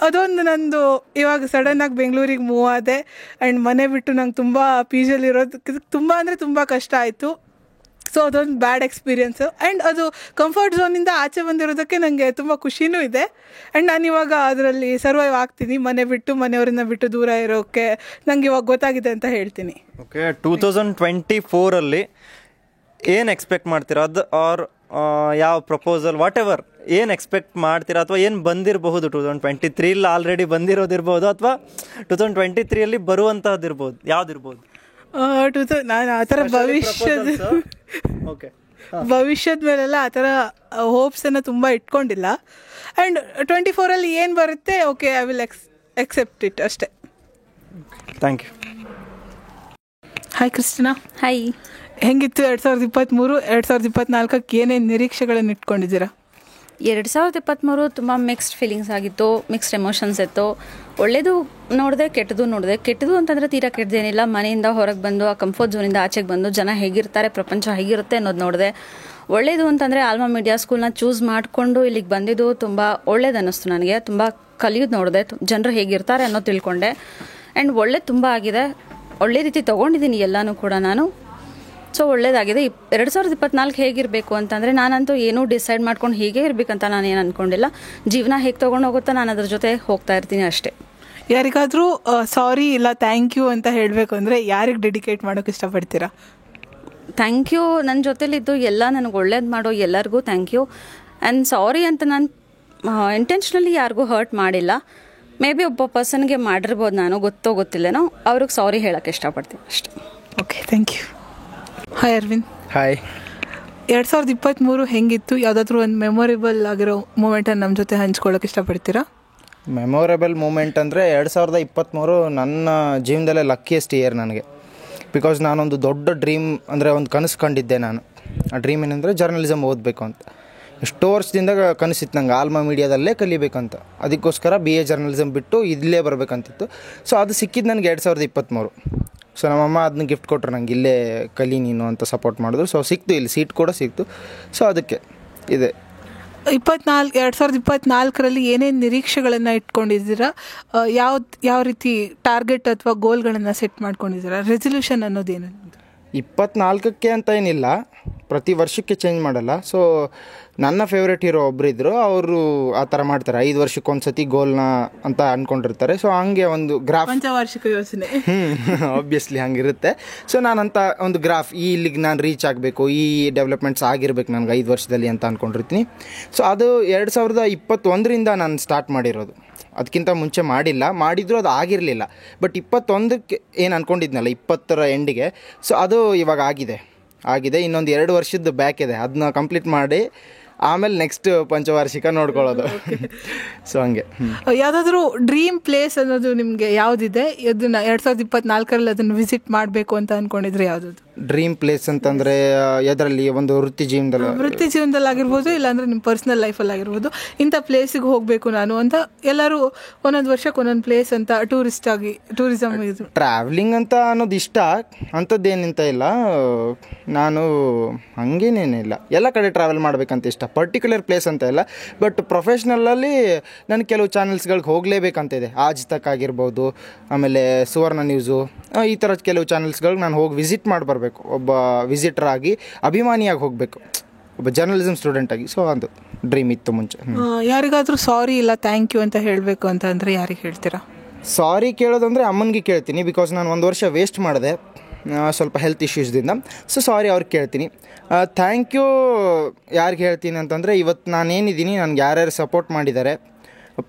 ಅದೊಂದು ನಂದು ಇವಾಗ ಸಡನ್ನಾಗಿ ಬೆಂಗಳೂರಿಗೆ ಮೂವ್ ಆದೆ. ಆ್ಯಂಡ್ ಮನೆ ಬಿಟ್ಟು ನಂಗೆ ತುಂಬ ಪಿ ಜಿಲಿರೋದು ತುಂಬ ಅಂದರೆ ತುಂಬ ಕಷ್ಟ ಆಯಿತು. ಸೊ ಅದೊಂದು ಬ್ಯಾಡ್ ಎಕ್ಸ್ಪೀರಿಯೆನ್ಸು. ಆ್ಯಂಡ್ ಅದು ಕಂಫರ್ಟ್ ಝೋನಿಂದ ಆಚೆ ಬಂದಿರೋದಕ್ಕೆ ನನಗೆ ತುಂಬ ಖುಷಿನೂ ಇದೆ. ಆ್ಯಂಡ್ ನಾನಿವಾಗ ಅದರಲ್ಲಿ ಸರ್ವೈವ್ ಆಗ್ತೀನಿ. ಮನೆ ಬಿಟ್ಟು ಮನೆಯವರನ್ನ ಬಿಟ್ಟು ದೂರ ಇರೋಕ್ಕೆ ನಂಗೆ ಇವಾಗ ಗೊತ್ತಾಗಿದೆ ಅಂತ ಹೇಳ್ತೀನಿ. ಓಕೆ, 2024 ಏನು ಎಕ್ಸ್ಪೆಕ್ಟ್ ಮಾಡ್ತೀರಾ? ಅದು ಆರ್ ಯಾವ ಪ್ರಪೋಸಲ್ ವಾಟ್ ಎವರ್ ಏನು ಎಕ್ಸ್ಪೆಕ್ಟ್ ಮಾಡ್ತೀರಾ? ಅಥವಾ ಏನು ಬಂದಿರಬಹುದು 2023 ಆಲ್ರೆಡಿ ಬಂದಿರೋದಿರ್ಬೋದು, ಅಥವಾ 2023 ಬರುವಂತಹದ್ದಿರ್ಬೋದು, ಯಾವುದಿರ್ಬೋದು? ನಾನು ಆ ಥರ ಭವಿಷ್ಯದ ಮೇಲೆಲ್ಲ ಆ ಥರ ಹೋಪ್ಸನ್ನು ತುಂಬ ಇಟ್ಕೊಂಡಿಲ್ಲ. ಆ್ಯಂಡ್ 24 ಏನು ಬರುತ್ತೆ, okay, I will accept it ಅಷ್ಟೇ. Thank you. Hi Christina. Hi. ಹೆಂಗಿತ್ತು 2023? 2024 ಏನೇನು ನಿರೀಕ್ಷೆಗಳನ್ನು ಇಟ್ಕೊಂಡಿದ್ದೀರಾ? 2023 ತುಂಬ ಮಿಕ್ಸ್ಡ್ ಫೀಲಿಂಗ್ಸ್ ಆಗಿತ್ತು, ಮಿಕ್ಸ್ಡ್ ಎಮೋಷನ್ಸ್ ಇತ್ತು. ಒಳ್ಳೇದು ನೋಡಿದೆ, ಕೆಟ್ಟದು ನೋಡಿದೆ. ಕೆಟ್ಟದು ಅಂತಂದರೆ ತೀರಾ ಕೆಟ್ಟದೇನಿಲ್ಲ. ಮನೆಯಿಂದ ಹೊರಗೆ ಬಂದು ಆ ಕಂಫರ್ಟ್ ಝೋನಿಂದ ಆಚೆಗೆ ಬಂದು ಜನ ಹೇಗಿರ್ತಾರೆ, ಪ್ರಪಂಚ ಹೇಗಿರುತ್ತೆ ಅನ್ನೋದು ನೋಡಿದೆ. ಒಳ್ಳೇದು ಅಂತಂದರೆ ಆಲ್ಮಾ ಮೀಡಿಯಾ ಸ್ಕೂಲ್ನ ಚೂಸ್ ಮಾಡಿಕೊಂಡು ಇಲ್ಲಿಗೆ ಬಂದಿದ್ದು ತುಂಬ ಒಳ್ಳೇದು ಅನ್ನಿಸ್ತು ನನಗೆ. ತುಂಬ ಕಲಿಯೋದು ನೋಡಿದೆ, ಜನರು ಹೇಗಿರ್ತಾರೆ ಅನ್ನೋದು ತಿಳ್ಕೊಂಡೆ. ಆ್ಯಂಡ್ ಒಳ್ಳೇದು ತುಂಬ ಆಗಿದೆ. ಒಳ್ಳೆ ರೀತಿ ತೊಗೊಂಡಿದ್ದೀನಿ ಎಲ್ಲನೂ ಕೂಡ ನಾನು. ಸೊ ಒಳ್ಳೇದಾಗಿದೆ. 2024 ಹೇಗಿರಬೇಕು ಅಂತಂದರೆ, ನಾನಂತೂ ಏನೂ ಡಿಸೈಡ್ ಮಾಡ್ಕೊಂಡು ಹೀಗೆ ಇರಬೇಕಂತ ನಾನೇನು ಅಂದ್ಕೊಂಡಿಲ್ಲ. ಜೀವನ ಹೇಗೆ ತೊಗೊಂಡು ಹೋಗುತ್ತಾ ನಾನು ಅದ್ರ ಜೊತೆ ಹೋಗ್ತಾ ಇರ್ತೀನಿ ಅಷ್ಟೇ. ಯಾರಿಗಾದರೂ ಸಾರಿ ಇಲ್ಲ ಥ್ಯಾಂಕ್ ಯು ಅಂತ ಹೇಳಬೇಕು ಅಂದರೆ ಯಾರಿಗೆ ಡೆಡಿಕೇಟ್ ಮಾಡೋಕ್ಕೆ ಇಷ್ಟಪಡ್ತೀರಾ? ಥ್ಯಾಂಕ್ ಯು ನನ್ನ ಜೊತೆಲಿದ್ದು ಎಲ್ಲ ನನಗೆ ಒಳ್ಳೇದು ಮಾಡೋ ಎಲ್ಲರಿಗೂ ಥ್ಯಾಂಕ್ ಯು. ಆ್ಯಂಡ್ ಸಾರಿ ಅಂತ ನಾನು ಇಂಟೆನ್ಷನಲಿ ಯಾರಿಗೂ ಹರ್ಟ್ ಮಾಡಿಲ್ಲ. ಮೇ ಬಿ ಒಬ್ಬ ಪರ್ಸನ್ಗೆ ಮಾಡಿರ್ಬೋದು, ನಾನು ಗೊತ್ತೋ ಗೊತ್ತಿಲ್ಲೇನೋ, ಅವ್ರಿಗೆ ಸಾರಿ ಹೇಳೋಕ್ಕೆ ಇಷ್ಟಪಡ್ತೀನಿ ಅಷ್ಟೇ. Okay, thank you. Hi Aravind. Hi. 2023 ಹೆಂಗಿತ್ತು? ಯಾವುದಾದ್ರೂ ಒಂದು ಮೆಮೊರೇಬಲ್ ಆಗಿರೋ ಮೂಮೆಂಟನ್ನು ನಮ್ಮ ಜೊತೆ ಹಂಚ್ಕೊಳ್ಳೋಕೆ ಇಷ್ಟಪಡ್ತೀರಾ? ಮೆಮೊರೇಬಲ್ ಮೂಮೆಂಟ್ ಅಂದರೆ 2023 ನನ್ನ ಜೀವನದಲ್ಲೇ ಲಕ್ಕಿಯೆಸ್ಟ್ ಇಯರ್ ನನಗೆ. ಬಿಕಾಸ್ ನಾನೊಂದು ದೊಡ್ಡ ಡ್ರೀಮ್ ಅಂದರೆ ಒಂದು ಕನಸು ಕಂಡಿದ್ದೆ ನಾನು. ಆ ಡ್ರೀಮ್ ಏನಂದರೆ ಜರ್ನಲಿಸಮ್ ಓದಬೇಕು ಅಂತ. ಎಷ್ಟೋ ವರ್ಷದಿಂದ ಕನಸಿತ್ತು ನಂಗೆ ಆಲ್ಮಾ ಮೀಡಿಯಾದಲ್ಲೇ ಕಲಿಬೇಕಂತ. ಅದಕ್ಕೋಸ್ಕರ BA ಜರ್ನಲಿಸಮ್ ಬಿಟ್ಟು ಇಲ್ಲೇ ಬರಬೇಕಂತಿತ್ತು. ಸೊ ಅದು ಸಿಕ್ಕಿದ್ದು ನನಗೆ 2023. ಸೊ ನಮ್ಮಮ್ಮ ಅದನ್ನ ಗಿಫ್ಟ್ ಕೊಟ್ಟರು, ನಂಗೆ ಇಲ್ಲೇ ಕಲಿ ನೀನು ಅಂತ ಸಪೋರ್ಟ್ ಮಾಡಿದ್ರು. ಸೊ ಸಿಕ್ತು, ಇಲ್ಲಿ ಸೀಟ್ ಕೂಡ ಸಿಕ್ತು. ಸೊ ಅದಕ್ಕೆ ಇದೆ. 2024 ಏನೇನು ನಿರೀಕ್ಷೆಗಳನ್ನು ಇಟ್ಕೊಂಡಿದ್ದೀರಾ? ಯಾವ ರೀತಿ ಟಾರ್ಗೆಟ್ ಅಥವಾ ಗೋಲ್ಗಳನ್ನು ಸೆಟ್ ಮಾಡ್ಕೊಂಡಿದ್ದೀರಾ? ರೆಸಲ್ಯೂಷನ್ ಅನ್ನೋದೇನು? 24ಕ್ಕೆ ಅಂತ ಏನಿಲ್ಲ, ಪ್ರತಿ ವರ್ಷಕ್ಕೆ ಚೇಂಜ್ ಮಾಡಲ್ಲ. ಸೊ ನನ್ನ ಫೇವ್ರೇಟ್ ಹೀರೋ ಒಬ್ಬರಿದ್ದರು, ಅವರು ಆ ಥರ ಮಾಡ್ತಾರೆ, 5 ವರ್ಷಕ್ಕೊಂದ್ಸತಿ ಗೋಲ್ನ ಅಂತ ಅಂದ್ಕೊಂಡಿರ್ತಾರೆ. ಸೊ ಹಂಗೆ ಒಂದು ಗ್ರಾಫ್, ಪಂಚವಾರ್ಷಿಕ ಯೋಜನೆ, ಆಬ್ವಿಯಸ್ಲಿ ಹಂಗಿರುತ್ತೆ. ಸೊ ನಾನಂತ ಒಂದು ಗ್ರಾಫ್, ಇಲ್ಲಿಗೆ ನಾನು ರೀಚ್ ಆಗಬೇಕು, ಈ ಡೆವಲಪ್ಮೆಂಟ್ಸ್ ಆಗಿರ್ಬೇಕು ನನಗೆ 5 ವರ್ಷದಲ್ಲಿ ಅಂತ ಅಂದ್ಕೊಂಡಿರ್ತೀನಿ. ಸೊ ಅದು 2021 ನಾನು ಸ್ಟಾರ್ಟ್ ಮಾಡಿರೋದು. ಅದಕ್ಕಿಂತ ಮುಂಚೆ ಮಾಡಿದ್ರು ಅದು ಆಗಿರಲಿಲ್ಲ. ಬಟ್ 21ಕ್ಕೆ ಏನು ಅಂದ್ಕೊಂಡಿದ್ನಲ್ಲ, 20ರ ಎಂಡಿಗೆ, ಸೊ ಅದು ಇವಾಗ ಆಗಿದೆ. ಇನ್ನೊಂದು 2 ವರ್ಷದ ಬ್ಯಾಕ್ ಇದೆ, ಅದನ್ನ ಕಂಪ್ಲೀಟ್ ಮಾಡಿ ಆಮೇಲೆ ನೆಕ್ಸ್ಟ್ ಪಂಚವಾರ್ಷಿಕ ನೋಡ್ಕೊಳ್ಳೋದು. ಸೊ ಹಂಗೆ. ಯಾವುದಾದ್ರೂ ಡ್ರೀಮ್ ಪ್ಲೇಸ್ ಅನ್ನೋದು ನಿಮಗೆ ಯಾವುದಿದೆ? ಅದನ್ನು 2024 ಅದನ್ನು ವಿಸಿಟ್ ಮಾಡಬೇಕು ಅಂತ ಅಂದ್ಕೊಂಡಿದ್ರೆ ಯಾವುದದು ಡ್ರೀಮ್ ಪ್ಲೇಸ್ ಅಂತಂದರೆ? ಅದರಲ್ಲಿ ಒಂದು ವೃತ್ತಿ ಜೀವನದಲ್ಲಿ ಆಗಿರ್ಬೋದು, ಇಲ್ಲಾಂದರೆ ನಿಮ್ಮ ಪರ್ಸ್ನಲ್ ಲೈಫಲ್ಲಿ ಆಗಿರ್ಬೋದು, ಇಂಥ ಪ್ಲೇಸಿಗೆ ಹೋಗಬೇಕು ನಾನು ಅಂತ ಎಲ್ಲರೂ ಒಂದೊಂದು ವರ್ಷಕ್ಕೆ ಒಂದೊಂದು ಪ್ಲೇಸ್ ಅಂತ ಟೂರಿಸಮ್ ಇದು ಟ್ರಾವೆಲಿಂಗ್ ಅಂತ ಅನ್ನೋದು ಇಷ್ಟ. ಅಂಥದ್ದೇನಿಂತ ಇಲ್ಲ, ನಾನು ಹಂಗೇನೇನಿಲ್ಲ, ಎಲ್ಲ ಕಡೆ ಟ್ರಾವೆಲ್ ಮಾಡಬೇಕಂತ ಇಷ್ಟ. ಪರ್ಟಿಕ್ಯುಲರ್ ಪ್ಲೇಸ್ ಅಂತ ಇಲ್ಲ. ಬಟ್ ಪ್ರೊಫೆಷ್ನಲಲ್ಲಿ ನನಗೆ ಕೆಲವು ಚಾನಲ್ಸ್ಗಳಿಗೆ ಹೋಗಲೇಬೇಕಂತ ಇದೆ. ಆಜ್ ತಕ್ ಆಗಿರ್ಬೋದು, ಆಮೇಲೆ ಸುವರ್ಣ ನ್ಯೂಸು, ಈ ಥರ ಕೆಲವು ಚಾನಲ್ಸ್ಗಳಿಗೆ ನಾನು ಹೋಗಿ ವಿಸಿಟ್ ಮಾಡಿ ಬರಬೇಕು. ಒಬ್ಬ ವಿಸಿಟರ್ ಆಗಿ, ಅಭಿಮಾನಿಯಾಗಿ ಹೋಗಬೇಕು, ಒಬ್ಬ ಜರ್ನಲಿಸಮ್ ಸ್ಟೂಡೆಂಟ್ ಆಗಿ. ಸೊ ಅದು ಡ್ರೀಮ್ ಇತ್ತು ಮುಂಚೆ. ಯಾರಿಗಾದರೂ ಸಾರಿ ಇಲ್ಲ ಥ್ಯಾಂಕ್ ಯು ಅಂತ ಹೇಳಬೇಕು ಅಂತ ಅಂದರೆ ಯಾರಿಗೆ ಹೇಳ್ತೀರಾ? ಸಾರಿ ಕೇಳೋದಂದರೆ ಅಮ್ಮನಿಗೆ ಕೇಳ್ತೀನಿ. ಬಿಕಾಸ್ ನಾನು 1 ವರ್ಷ ವೇಸ್ಟ್ ಮಾಡಿದೆ. ಸ್ವಲ್ಪ ಹೆಲ್ತ್ ಇಶ್ಯೂಸ್ದಿಂದ. ಸೊ ಸಾರಿ ಅವ್ರಿಗೆ ಕೇಳ್ತೀನಿ. ಥ್ಯಾಂಕ್ ಯು ಯಾರಿಗೆ ಹೇಳ್ತೀನಿ ಅಂತಂದರೆ, ಇವತ್ತು ನಾನೇನಿದ್ದೀನಿ ನನಗೆ ಯಾರ್ಯಾರು ಸಪೋರ್ಟ್ ಮಾಡಿದ್ದಾರೆ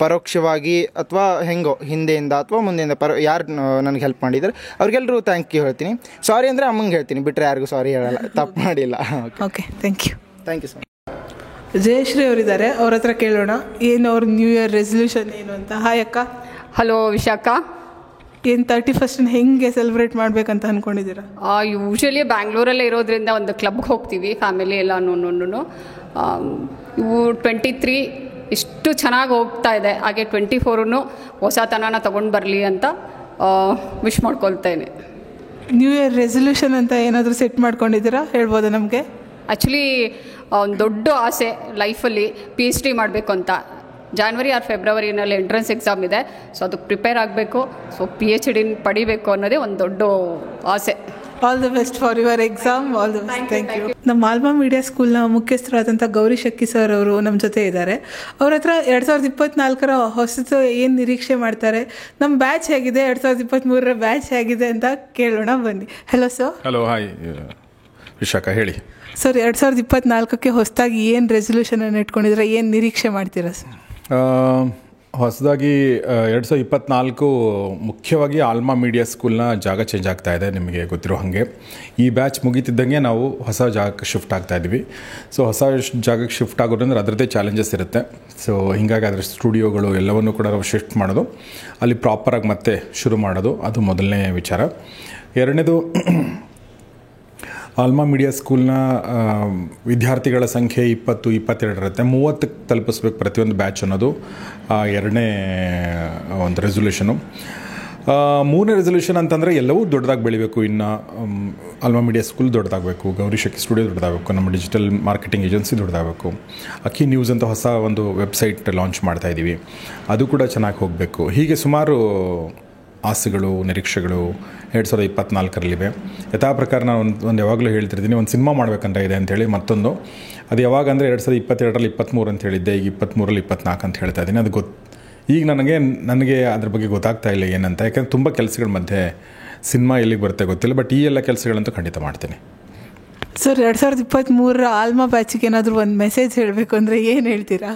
ಪರೋಕ್ಷವಾಗಿ ಅಥವಾ ಹೆಂಗೋ ಹಿಂದೆಯಿಂದ ಅಥವಾ ಮುಂದೆಯಿಂದ ಯಾರು ನನಗೆ ಹೆಲ್ಪ್ ಮಾಡಿದ್ದಾರೆ ಅವ್ರಿಗೆಲ್ಲರೂ ಥ್ಯಾಂಕ್ ಯು ಹೇಳ್ತೀನಿ. ಸಾರಿ ಅಂದರೆ ಅಮ್ಮಂಗೆ ಹೇಳ್ತೀನಿ, ಬಿಟ್ಟರೆ ಯಾರಿಗೂ ಸಾರಿ ಹೇಳಲ್ಲ, ತಪ್ಪು ಮಾಡಿಲ್ಲ. Okay, thank you. Thank you sir. Jayashree ಅವರಿದ್ದಾರೆ, ಅವ್ರ ಹತ್ರ ಕೇಳೋಣ ಏನು ಅವ್ರ ನ್ಯೂ ಇಯರ್ ರೆಸಲ್ಯೂಷನ್ ಏನು ಅಂತ. ಹಾಯ್ ಅಕ್ಕ. ಹಲೋ ವಿಶಾಖ. ಏನು 31st ಹೆಂಗೆ ಸೆಲೆಬ್ರೇಟ್ ಮಾಡಬೇಕಂತ ಅಂದ್ಕೊಂಡಿದ್ದೀರಾ? ಯೂಶ್ವಲಿ ಬ್ಯಾಂಗ್ಳೂರಲ್ಲೇ ಇರೋದ್ರಿಂದ ಒಂದು ಕ್ಲಬ್ಗೆ ಹೋಗ್ತೀವಿ ಫ್ಯಾಮಿಲಿ ಎಲ್ಲನೂ. ಇವು 23 ಇಷ್ಟು ಚೆನ್ನಾಗಿ ಹೋಗ್ತಾ ಇದೆ, ಹಾಗೆ 24 ಹೊಸತನನ ತೊಗೊಂಡು ಬರಲಿ ಅಂತ ವಿಶ್ ಮಾಡ್ಕೊಳ್ತೇನೆ. ನ್ಯೂ ಇಯರ್ ರೆಸಲ್ಯೂಷನ್ ಅಂತ ಏನಾದರೂ ಸೆಟ್ ಮಾಡ್ಕೊಂಡಿದ್ದೀರಾ, ಹೇಳ್ಬೋದಾ ನಮಗೆ? ಆ್ಯಕ್ಚುಲಿ ಒಂದು ದೊಡ್ಡ ಆಸೆ ಲೈಫಲ್ಲಿ PhD ಮಾಡಬೇಕು ಅಂತ. ಜಾನ್ವರಿ ಆರ್ ಫೆಬ್ರವರಿನಲ್ಲಿ ಎಂಟ್ರೆನ್ಸ್ ಎಕ್ಸಾಮ್ ಇದೆ, ಸೊ ಅದಕ್ಕೆ ಪ್ರಿಪೇರ್ ಆಗಬೇಕು. ಸೊ PhD ಪಡಿಬೇಕು ಅನ್ನೋದೇ ಒಂದು ದೊಡ್ಡ ಆಸೆ. All the best for your exam. All the best. Thank you. ನಮ್ಮ ಆಲ್ಮಾ ಮೀಡಿಯಾ ಸ್ಕೂಲ್ನ ಮುಖ್ಯಸ್ಥರಾದಂಥ ಗೌರಿ ಶಕ್ಕಿ ಸರ್ ಅವರು ನಮ್ಮ ಜೊತೆ ಇದ್ದಾರೆ. ಅವ್ರ ಹತ್ರ 2024 ಹೊಸತು ಏನು ನಿರೀಕ್ಷೆ ಮಾಡ್ತಾರೆ, ನಮ್ಮ ಬ್ಯಾಚ್ ಹೇಗಿದೆ, 2023 ಬ್ಯಾಚ್ ಹೇಗಿದೆ ಅಂತ ಕೇಳೋಣ ಬನ್ನಿ. Hello sir. Hello, hi Vishakha, ಹೇಳಿ ಸರ್. 2024 ಹೊಸದಾಗಿ ಏನು ರೆಸಲ್ಯೂಷನನ್ನು ಇಟ್ಕೊಂಡಿದ್ರೆ, ಏನು ನಿರೀಕ್ಷೆ ಮಾಡ್ತೀರಾ ಸರ್? ಹೊಸದಾಗಿ 2024 ಮುಖ್ಯವಾಗಿ ಆಲ್ಮಾ ಮೀಡಿಯಾ ಸ್ಕೂಲ್ನ ಜಾಗ ಚೇಂಜ್ ಆಗ್ತಾ ಇದೆ. ನಿಮಗೆ ಗೊತ್ತಿರೋ ಹಾಗೆ ಈ ಬ್ಯಾಚ್ ಮುಗಿತಿದ್ದಂಗೆ ನಾವು ಹೊಸ ಜಾಗಕ್ಕೆ ಶಿಫ್ಟ್ ಆಗ್ತಾ ಇದ್ವಿ. ಸೊ ಹೊಸ ಜಾಗಕ್ಕೆ ಶಿಫ್ಟ್ ಆಗೋದ್ರಿಂದ ಅದರದ್ದೇ ಚಾಲೆಂಜಸ್ ಇರುತ್ತೆ. ಸೊ ಹೀಗಾಗಿ ಅದರ ಸ್ಟುಡಿಯೋಗಳು ಎಲ್ಲವನ್ನೂ ಕೂಡ ನಾವು ಶಿಫ್ಟ್ ಮಾಡೋದು, ಅಲ್ಲಿ ಪ್ರಾಪರಾಗಿ ಮತ್ತೆ ಶುರು ಮಾಡೋದು, ಅದು ಮೊದಲನೇ ವಿಚಾರ. ಎರಡನೇದು, ಆಲ್ಮಾ ಮೀಡಿಯಾ ಸ್ಕೂಲ್ನ ವಿದ್ಯಾರ್ಥಿಗಳ ಸಂಖ್ಯೆ 20-22 ಇರುತ್ತೆ. 30 ತಲುಪಿಸ್ಬೇಕು ಪ್ರತಿಯೊಂದು ಬ್ಯಾಚ್ ಅನ್ನೋದು ಎರಡನೇ ಒಂದು ರೆಸಲ್ಯೂಷನು. ಮೂರನೇ ರೆಸಲ್ಯೂಷನ್ ಅಂತಂದರೆ ಎಲ್ಲವೂ ದೊಡ್ಡದಾಗಿ ಬೆಳಿಬೇಕು. ಇನ್ನು ಆಲ್ಮಾ ಮೀಡಿಯಾ ಸ್ಕೂಲ್ ದೊಡ್ಡದಾಗಬೇಕು, ಗೌರಿ ಶಕ್ಕಿ ಸ್ಟುಡಿಯೋ ದೊಡ್ಡದಾಗಬೇಕು, ನಮ್ಮ ಡಿಜಿಟಲ್ ಮಾರ್ಕೆಟಿಂಗ್ ಏಜೆನ್ಸಿ ದೊಡ್ಡದಾಗಬೇಕು, ಅಕ್ಕಿ ನ್ಯೂಸ್ ಅಂತ ಹೊಸ ಒಂದು ವೆಬ್ಸೈಟ್ ಲಾಂಚ್ ಮಾಡ್ತಾಯಿದ್ದೀವಿ, ಅದು ಕೂಡ ಚೆನ್ನಾಗಿ ಹೋಗಬೇಕು. ಹೀಗೆ ಸುಮಾರು ಆಸೆಗಳು, ನಿರೀಕ್ಷೆಗಳು 2024ರಲ್ಲಿವೆ. ಯಥಾ ಪ್ರಕಾರ ನಾನು ಒಂದು ಯಾವಾಗಲೂ ಹೇಳ್ತಿರ್ತೀನಿ, ಒಂದು ಸಿನಿಮಾ ಮಾಡಬೇಕಂತ ಇದೆ ಅಂಥೇಳಿ. ಮತ್ತೊಂದು ಅದು ಯಾವಾಗ ಅಂದರೆ 2022ರಲ್ಲಿ 23 ಅಂತ ಹೇಳಿದ್ದೆ, ಈಗ 23ರಲ್ಲಿ 24 ಅಂತ ಹೇಳ್ತಾ ಇದ್ದೀನಿ. ಅದು ಈಗ ನನಗೆ ಅದ್ರ ಬಗ್ಗೆ ಗೊತ್ತಾಗ್ತಾ ಇಲ್ಲ ಏನಂತ, ಯಾಕಂದರೆ ತುಂಬ ಕೆಲಸಗಳ ಮಧ್ಯೆ ಸಿನಿಮಾ ಎಲ್ಲಿಗೆ ಬರುತ್ತೆ ಗೊತ್ತಿಲ್ಲ. ಬಟ್ ಈ ಎಲ್ಲ ಕೆಲಸಗಳಂತೂ ಖಂಡಿತ ಮಾಡ್ತೀನಿ. ಸರ್, 2023 ಆಲ್ಮಾ ಬ್ಯಾಚಿಗೆ ಏನಾದರೂ ಒಂದು ಮೆಸೇಜ್ ಹೇಳಬೇಕು ಅಂದರೆ ಏನು ಹೇಳ್ತೀರಾ?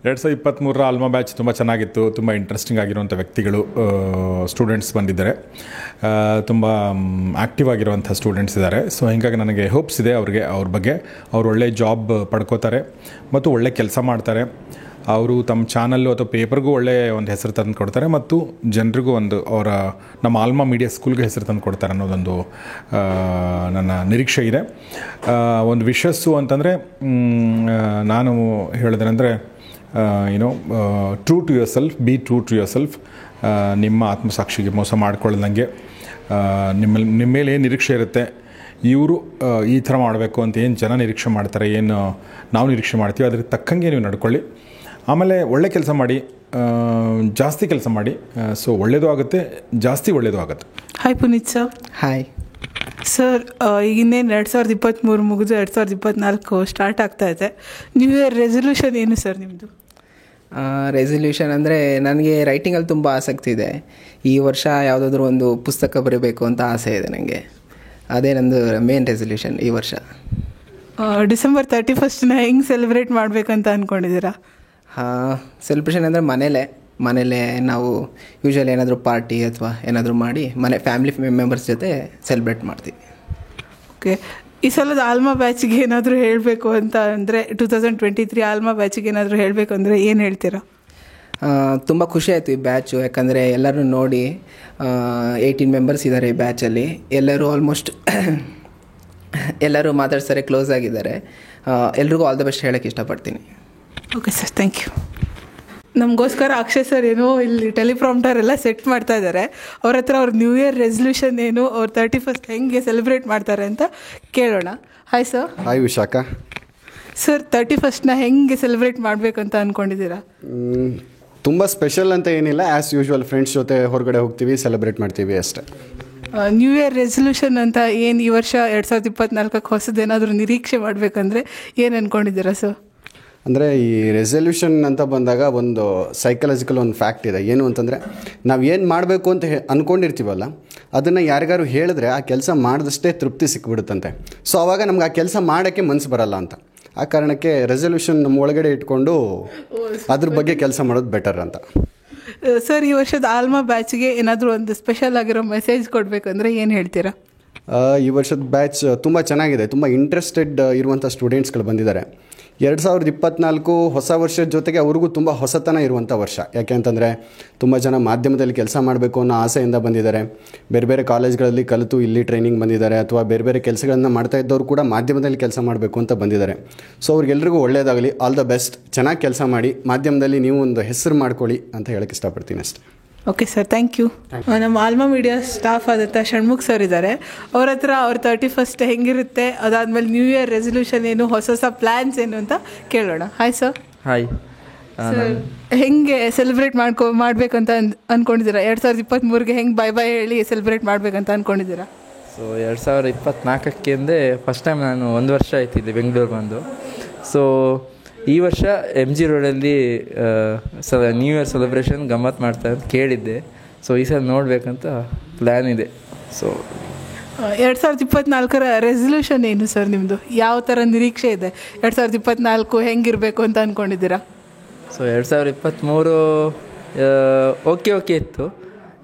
2023 ಆಲ್ಮಾ ಬ್ಯಾಚ್ ತುಂಬ ಚೆನ್ನಾಗಿತ್ತು. ತುಂಬ ಇಂಟ್ರೆಸ್ಟಿಂಗ್ ಆಗಿರುವಂಥ ವ್ಯಕ್ತಿಗಳು, ಸ್ಟೂಡೆಂಟ್ಸ್ ಬಂದಿದ್ದಾರೆ, ತುಂಬ ಆ್ಯಕ್ಟಿವ್ ಆಗಿರುವಂಥ ಸ್ಟೂಡೆಂಟ್ಸ್ ಇದ್ದಾರೆ. ಸೊ ಹೀಗಾಗಿ ನನಗೆ ಹೋಪ್ಸ್ ಇದೆ ಅವ್ರ ಬಗ್ಗೆ. ಅವ್ರು ಒಳ್ಳೆ ಜಾಬ್ ಪಡ್ಕೋತಾರೆ ಮತ್ತು ಒಳ್ಳೆ ಕೆಲಸ ಮಾಡ್ತಾರೆ. ಅವರು ತಮ್ಮ ಚಾನಲ್ಲು ಅಥವಾ ಪೇಪರ್ಗೂ ಒಳ್ಳೆ ಒಂದು ಹೆಸರು ತಂದು ಕೊಡ್ತಾರೆ ಮತ್ತು ಜನರಿಗೂ ನಮ್ಮ ಆಲ್ಮಾ ಮೀಡಿಯಾ ಸ್ಕೂಲ್ಗೆ ಹೆಸರು ತಂದು ಕೊಡ್ತಾರೆ ಅನ್ನೋದೊಂದು ನನ್ನ ನಿರೀಕ್ಷೆ ಇದೆ. ಒಂದು ವಿಶಸ್ಸು ಅಂತಂದರೆ ನಾನು ಹೇಳಿದ್ರಂದರೆ true to yourself, be true to yourself. ನಿಮ್ಮ ಆತ್ಮಸಾಕ್ಷಿಗೆ ಮೋಸ ಮಾಡ್ಕೊಳ್ಳದಂಗೆ, ನಿಮ್ಮ ಮೇಲೆ ಏನು ನಿರೀಕ್ಷೆ ಇರುತ್ತೆ, ಇವರು ಈ ಥರ ಮಾಡಬೇಕು ಅಂತ ಏನು ಜನ ನಿರೀಕ್ಷೆ ಮಾಡ್ತಾರೆ, ಏನು ನಾವು ನಿರೀಕ್ಷೆ ಮಾಡ್ತೀವಿ, ಅದ್ರ ತಕ್ಕಂಗೆ ನೀವು ನಡ್ಕೊಳ್ಳಿ. ಆಮೇಲೆ ಒಳ್ಳೆ ಕೆಲಸ ಮಾಡಿ, ಜಾಸ್ತಿ ಕೆಲಸ ಮಾಡಿ. ಸೊ ಒಳ್ಳೆಯದು ಆಗುತ್ತೆ, ಜಾಸ್ತಿ ಒಳ್ಳೆಯದು ಆಗುತ್ತೆ. Hi Puneeth sir. Hi sir. ಈಗಿನ್ನೇನು 2023 ಮುಗಿದು 2024 ಸ್ಟಾರ್ಟ್ ಆಗ್ತಾ ಇದೆ. ನ್ಯೂ ಇಯರ್ ರೆಸಲ್ಯೂಷನ್ ಏನು ಸರ್ ನಿಮ್ಮದು? ರೆಸಲ್ಯೂಷನ್ ಅಂದರೆ ನನಗೆ ರೈಟಿಂಗಲ್ಲಿ ತುಂಬ ಆಸಕ್ತಿ ಇದೆ. ಈ ವರ್ಷ ಯಾವುದಾದ್ರೂ ಒಂದು ಪುಸ್ತಕ ಬರೀಬೇಕು ಅಂತ ಆಸೆ ಇದೆ ನನಗೆ. ಅದೇ ನಂದು ಮೇನ್ ರೆಸಲ್ಯೂಷನ್ ಈ ವರ್ಷ. ಡಿಸೆಂಬರ್ 31 ಹೆಂಗೆ ಸೆಲೆಬ್ರೇಟ್ ಮಾಡಬೇಕಂತ ಅಂದ್ಕೊಂಡಿದ್ದೀರಾ? ಸೆಲೆಬ್ರೇಷನ್ ಅಂದರೆ ಮನೇಲೇ ನಾವು ಯೂಶ್ವಲಿ ಏನಾದರೂ ಪಾರ್ಟಿ ಅಥವಾ ಏನಾದರೂ ಮಾಡಿ ಫ್ಯಾಮಿಲಿ ಮೆಂಬರ್ಸ್ ಜೊತೆ ಸೆಲೆಬ್ರೇಟ್ ಮಾಡ್ತೀವಿ. ಓಕೆ. ಈ ಸಲದ ಆಲ್ಮಾ ಬ್ಯಾಚಿಗೆ ಏನಾದರೂ ಹೇಳಬೇಕು ಅಂತ ಅಂದರೆ 2023 ಆಲ್ಮಾ ಬ್ಯಾಚಿಗೆ ಏನಾದರೂ ಹೇಳಬೇಕು ಅಂದರೆ ಏನು ಹೇಳ್ತೀರಾ? ತುಂಬ ಖುಷಿ ಆಯಿತು ಈ ಬ್ಯಾಚು, ಯಾಕಂದರೆ ಎಲ್ಲರೂ ನೋಡಿ 18 ಮೆಂಬರ್ಸ್ ಇದ್ದಾರೆ ಈ ಬ್ಯಾಚಲ್ಲಿ. ಎಲ್ಲರೂ ಆಲ್ಮೋಸ್ಟ್ ಎಲ್ಲರೂ ಮಾತಾಡ್ತಾರೆ, ಕ್ಲೋಸ್ ಆಗಿದ್ದಾರೆ. ಎಲ್ರಿಗೂ ಆಲ್ ದ ಬೆಸ್ಟ್ ಹೇಳೋಕ್ಕೆ ಇಷ್ಟಪಡ್ತೀನಿ. Okay sir, thank you. ನಮಗೋಸ್ಕರ ಅಕ್ಷಯ್ ಸರ್ ಏನೋ ಇಲ್ಲಿ ಟೆಲಿಪ್ರಾಂಪ್ಟರ್ ಎಲ್ಲ ಸೆಟ್ ಮಾಡ್ತಾ ಇದ್ದಾರೆ. ಅವ್ರ ಹತ್ರ ಅವ್ರ ನ್ಯೂ ಇಯರ್ ರೆಸಲ್ಯೂಷನ್ ಏನು, ಅವ್ರು 31 ಹೆಂಗೆ ಸೆಲೆಬ್ರೇಟ್ ಮಾಡ್ತಾರೆ ಅಂತ ಕೇಳೋಣ. Hi sir. Hi Vishakha. Sir, 31 ಹೆಂಗೆ ಸೆಲೆಬ್ರೇಟ್ ಮಾಡಬೇಕಂತ ಅಂದ್ಕೊಂಡಿದ್ದೀರಾ? ತುಂಬ ಸ್ಪೆಷಲ್ ಅಂತ ಏನಿಲ್ಲ, ಆ್ಯಸ್ ಯೂಶ್ವಲ್ ಫ್ರೆಂಡ್ಸ್ ಜೊತೆ ಹೊರಗಡೆ ಹೋಗ್ತೀವಿ, ಸೆಲೆಬ್ರೇಟ್ ಮಾಡ್ತೀವಿ ಅಷ್ಟೇ. ನ್ಯೂ ಇಯರ್ ರೆಸಲ್ಯೂಷನ್ ಅಂತ ಏನು ಈ ವರ್ಷ 2024 ಹೊಸದೇನಾದರೂ ನಿರೀಕ್ಷೆ ಮಾಡಬೇಕಂದ್ರೆ ಏನು ಅಂದ್ಕೊಂಡಿದ್ದೀರಾ ಸರ್? ಅಂದರೆ ಈ ರೆಸಲ್ಯೂಷನ್ ಅಂತ ಬಂದಾಗ ಒಂದು ಸೈಕಲಾಜಿಕಲ್ ಒಂದು ಫ್ಯಾಕ್ಟ್ ಇದೆ. ಏನು ಅಂತಂದರೆ ನಾವು ಏನು ಮಾಡಬೇಕು ಅಂತ ಅಂದ್ಕೊಂಡಿರ್ತೀವಲ್ಲ, ಅದನ್ನು ಯಾರಿಗಾರು ಹೇಳಿದ್ರೆ ಆ ಕೆಲಸ ಮಾಡಿದಷ್ಟೇ ತೃಪ್ತಿ ಸಿಕ್ಬಿಡುತ್ತಂತೆ. ಸೊ ಆವಾಗ ನಮ್ಗೆ ಆ ಕೆಲಸ ಮಾಡೋಕ್ಕೆ ಮನಸ್ಸು ಬರಲ್ಲ ಅಂತ. ಆ ಕಾರಣಕ್ಕೆ ರೆಸಲ್ಯೂಷನ್ ನಮ್ಮ ಒಳಗಡೆ ಇಟ್ಕೊಂಡು ಅದ್ರ ಬಗ್ಗೆ ಕೆಲಸ ಮಾಡೋದು ಬೆಟರ್ ಅಂತ. ಸರ್, ಈ ವರ್ಷದ ಆಲ್ಮಾ ಬ್ಯಾಚ್ಗೆ ಏನಾದರೂ ಒಂದು ಸ್ಪೆಷಲ್ ಆಗಿರೋ ಮೆಸೇಜ್ ಕೊಡಬೇಕಂದ್ರೆ ಏನು ಹೇಳ್ತೀರಾ? ಈ ವರ್ಷದ ಬ್ಯಾಚ್ ತುಂಬ ಚೆನ್ನಾಗಿದೆ. ತುಂಬ ಇಂಟ್ರೆಸ್ಟೆಡ್ ಇರುವಂಥ ಸ್ಟೂಡೆಂಟ್ಸ್ಗಳು ಬಂದಿದ್ದಾರೆ. 2024 ಹೊಸ ವರ್ಷದ ಜೊತೆಗೆ ಅವ್ರಿಗೂ ತುಂಬ ಹೊಸತನ ಇರುವಂಥ ವರ್ಷ. ಯಾಕೆ ಅಂತಂದರೆ ತುಂಬ ಜನ ಮಾಧ್ಯಮದಲ್ಲಿ ಕೆಲಸ ಮಾಡಬೇಕು ಅನ್ನೋ ಆಸೆಯಿಂದ ಬಂದಿದ್ದಾರೆ. ಬೇರೆ ಬೇರೆ ಕಾಲೇಜ್ಗಳಲ್ಲಿ ಕಲಿತು ಇಲ್ಲಿ ಟ್ರೈನಿಂಗ್ ಬಂದಿದ್ದಾರೆ, ಅಥವಾ ಬೇರೆ ಬೇರೆ ಕೆಲಸಗಳನ್ನು ಮಾಡ್ತಾ ಇದ್ದವರು ಕೂಡ ಮಾಧ್ಯಮದಲ್ಲಿ ಕೆಲಸ ಮಾಡಬೇಕು ಅಂತ ಬಂದಿದ್ದಾರೆ. ಸೊ ಅವ್ರಿಗೆಲ್ರಿಗೂ ಒಳ್ಳೆಯದಾಗಲಿ, ಆಲ್ ದ ಬೆಸ್ಟ್. ಚೆನ್ನಾಗಿ ಕೆಲಸ ಮಾಡಿ, ಮಾಧ್ಯಮದಲ್ಲಿ ನೀವು ಒಂದು ಹೆಸರು ಮಾಡ್ಕೊಳ್ಳಿ ಅಂತ ಹೇಳಕ್ಕೆ ಇಷ್ಟಪಡ್ತೀನಿ ಅಷ್ಟೇ. Okay sir, thank you. ನಮ್ಮ ಆಲ್ಮಾ ಮೀಡಿಯಾ ಸ್ಟಾಫ್ ಆದಂಥ ಷಣ್ಮುಖ್ ಸರ್ ಇದ್ದಾರೆ. ಅವ್ರ ಹತ್ರ ಅವ್ರ 31st ಹೆಂಗಿರುತ್ತೆ, ಅದಾದಮೇಲೆ ನ್ಯೂ ಇಯರ್ ರೆಸಲ್ಯೂಷನ್ ಏನು, ಹೊಸ ಪ್ಲ್ಯಾನ್ಸ್ ಏನು ಅಂತ ಕೇಳೋಣ. Hi sir. ಹಾಯ್ ಸರ್, ಹೆಂಗೆ ಸೆಲೆಬ್ರೇಟ್ ಮಾಡಬೇಕಂತ ಅಂದ್ಕೊಂಡಿದ್ದೀರಾ? 2023ಗೆ ಹೆಂಗೆ ಬೈ ಹೇಳಿ ಸೆಲೆಬ್ರೇಟ್ ಮಾಡಬೇಕಂತ ಅಂದ್ಕೊಂಡಿದ್ದೀರಾ? ಸೊ 2024ಕ್ಕೆ ಅಂದರೆ ಫಸ್ಟ್ ಟೈಮ್ ನಾನು 1 ವರ್ಷ ಆಯ್ತಿದ್ದೆ ಬೆಂಗಳೂರು ಬಂದು. ಸೊ ಈ ವರ್ಷ MG ರೋಡಲ್ಲಿ ನ್ಯೂ ಇಯರ್ ಸೆಲೆಬ್ರೇಷನ್ ಗಮ್ಮತ್ತು ಮಾಡ್ತಾರೆ ಅಂತ ಕೇಳಿದ್ದೆ. ಸೊ ಈ ಸಲ ನೋಡಬೇಕಂತ ಪ್ಲ್ಯಾನ್ ಇದೆ. ಸೊ 2024ರ ರೆಸಲ್ಯೂಷನ್ ಏನು ಸರ್ ನಿಮ್ಮದು? ಯಾವ ಥರ ನಿರೀಕ್ಷೆ ಇದೆ? 2024 ಹೆಂಗಿರಬೇಕು ಅಂತ ಅಂದ್ಕೊಂಡಿದ್ದೀರಾ? ಸೊ 2023 ಓಕೆ ಇತ್ತು.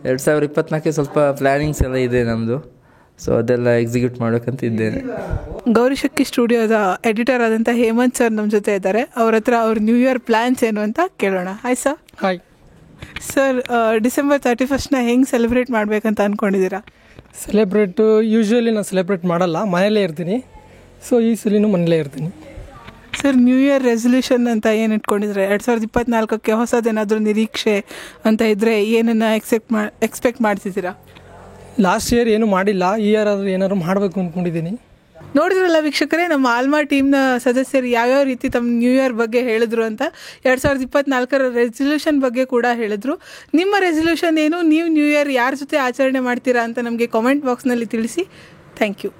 2024ಕ್ಕೆ ಸ್ವಲ್ಪ ಪ್ಲ್ಯಾನಿಂಗ್ಸ್ ಎಲ್ಲ ಇದೆ ನಮ್ಮದು. ಸೊ ಅದೆಲ್ಲ ಎಕ್ಸಿಕ್ಯೂಟ್ ಮಾಡೋಕ್ಕಂತ ಇದ್ದೇನೆ. ಗೌರಿಶಕ್ಕಿ ಸ್ಟುಡಿಯೋದ ಎಡಿಟರ್ ಆದಂಥ ಹೇಮಂತ್ ಸರ್ ನಮ್ಮ ಜೊತೆ ಇದ್ದಾರೆ. ಅವ್ರ ಹತ್ರ ಅವ್ರ ನ್ಯೂ ಇಯರ್ ಪ್ಲ್ಯಾನ್ಸ್ ಏನು ಅಂತ ಕೇಳೋಣ. Hi sir. Hi sir, December 31st ಹೆಂಗೆ ಸೆಲೆಬ್ರೇಟ್ ಮಾಡಬೇಕಂತ ಅಂದ್ಕೊಂಡಿದ್ದೀರಾ? ಸೆಲೆಬ್ರೇಟು ಯೂಶ್ವಲಿ ನಾನು ಸೆಲೆಬ್ರೇಟ್ ಮಾಡಲ್ಲ, ಮನೆಯಲ್ಲೇ ಇರ್ತೀನಿ. ಸೊ ಈ ಸಲಿನೂ ಮನೆಯಲ್ಲೇ ಇರ್ತೀನಿ. ಸರ್, ನ್ಯೂ ಇಯರ್ ರೆಸಲ್ಯೂಷನ್ ಅಂತ ಏನು ಇಟ್ಕೊಂಡಿದ್ರೆ 2024ಕ್ಕೆ ಹೊಸದೇನಾದರೂ ನಿರೀಕ್ಷೆ ಅಂತ ಇದ್ದರೆ ಏನನ್ನು ಎಕ್ಸ್ಪೆಕ್ಟ್ ಮಾಡ್ತಿದ್ದೀರಾ? ಲಾಸ್ಟ್ ಇಯರ್ ಏನೂ ಮಾಡಿಲ್ಲ, ಈ ಇಯರ್ ಆದರೂ ಏನಾದ್ರು ಮಾಡಬೇಕು ಅಂದ್ಕೊಂಡಿದ್ದೀನಿ. ನೋಡಿದ್ರಲ್ಲ ವೀಕ್ಷಕರೇ, ನಮ್ಮ ಆಲ್ಮಾ ಟೀಮ್ನ ಸದಸ್ಯರು ಯಾವ್ಯಾವ ರೀತಿ ತಮ್ಮ ನ್ಯೂ ಇಯರ್ ಬಗ್ಗೆ ಹೇಳಿದ್ರು ಅಂತ. 2024ರ ರೆಸಲ್ಯೂಷನ್ ಬಗ್ಗೆ ಕೂಡ ಹೇಳಿದ್ರು. ನಿಮ್ಮ ರೆಸಲ್ಯೂಷನ್ ಏನು? ನೀವು ನ್ಯೂ ಇಯರ್ ಯಾರ ಜೊತೆ ಆಚರಣೆ ಮಾಡ್ತೀರಾ ಅಂತ ನಮಗೆ ಕಾಮೆಂಟ್ ಬಾಕ್ಸ್ನಲ್ಲಿ ತಿಳಿಸಿ. Thank you.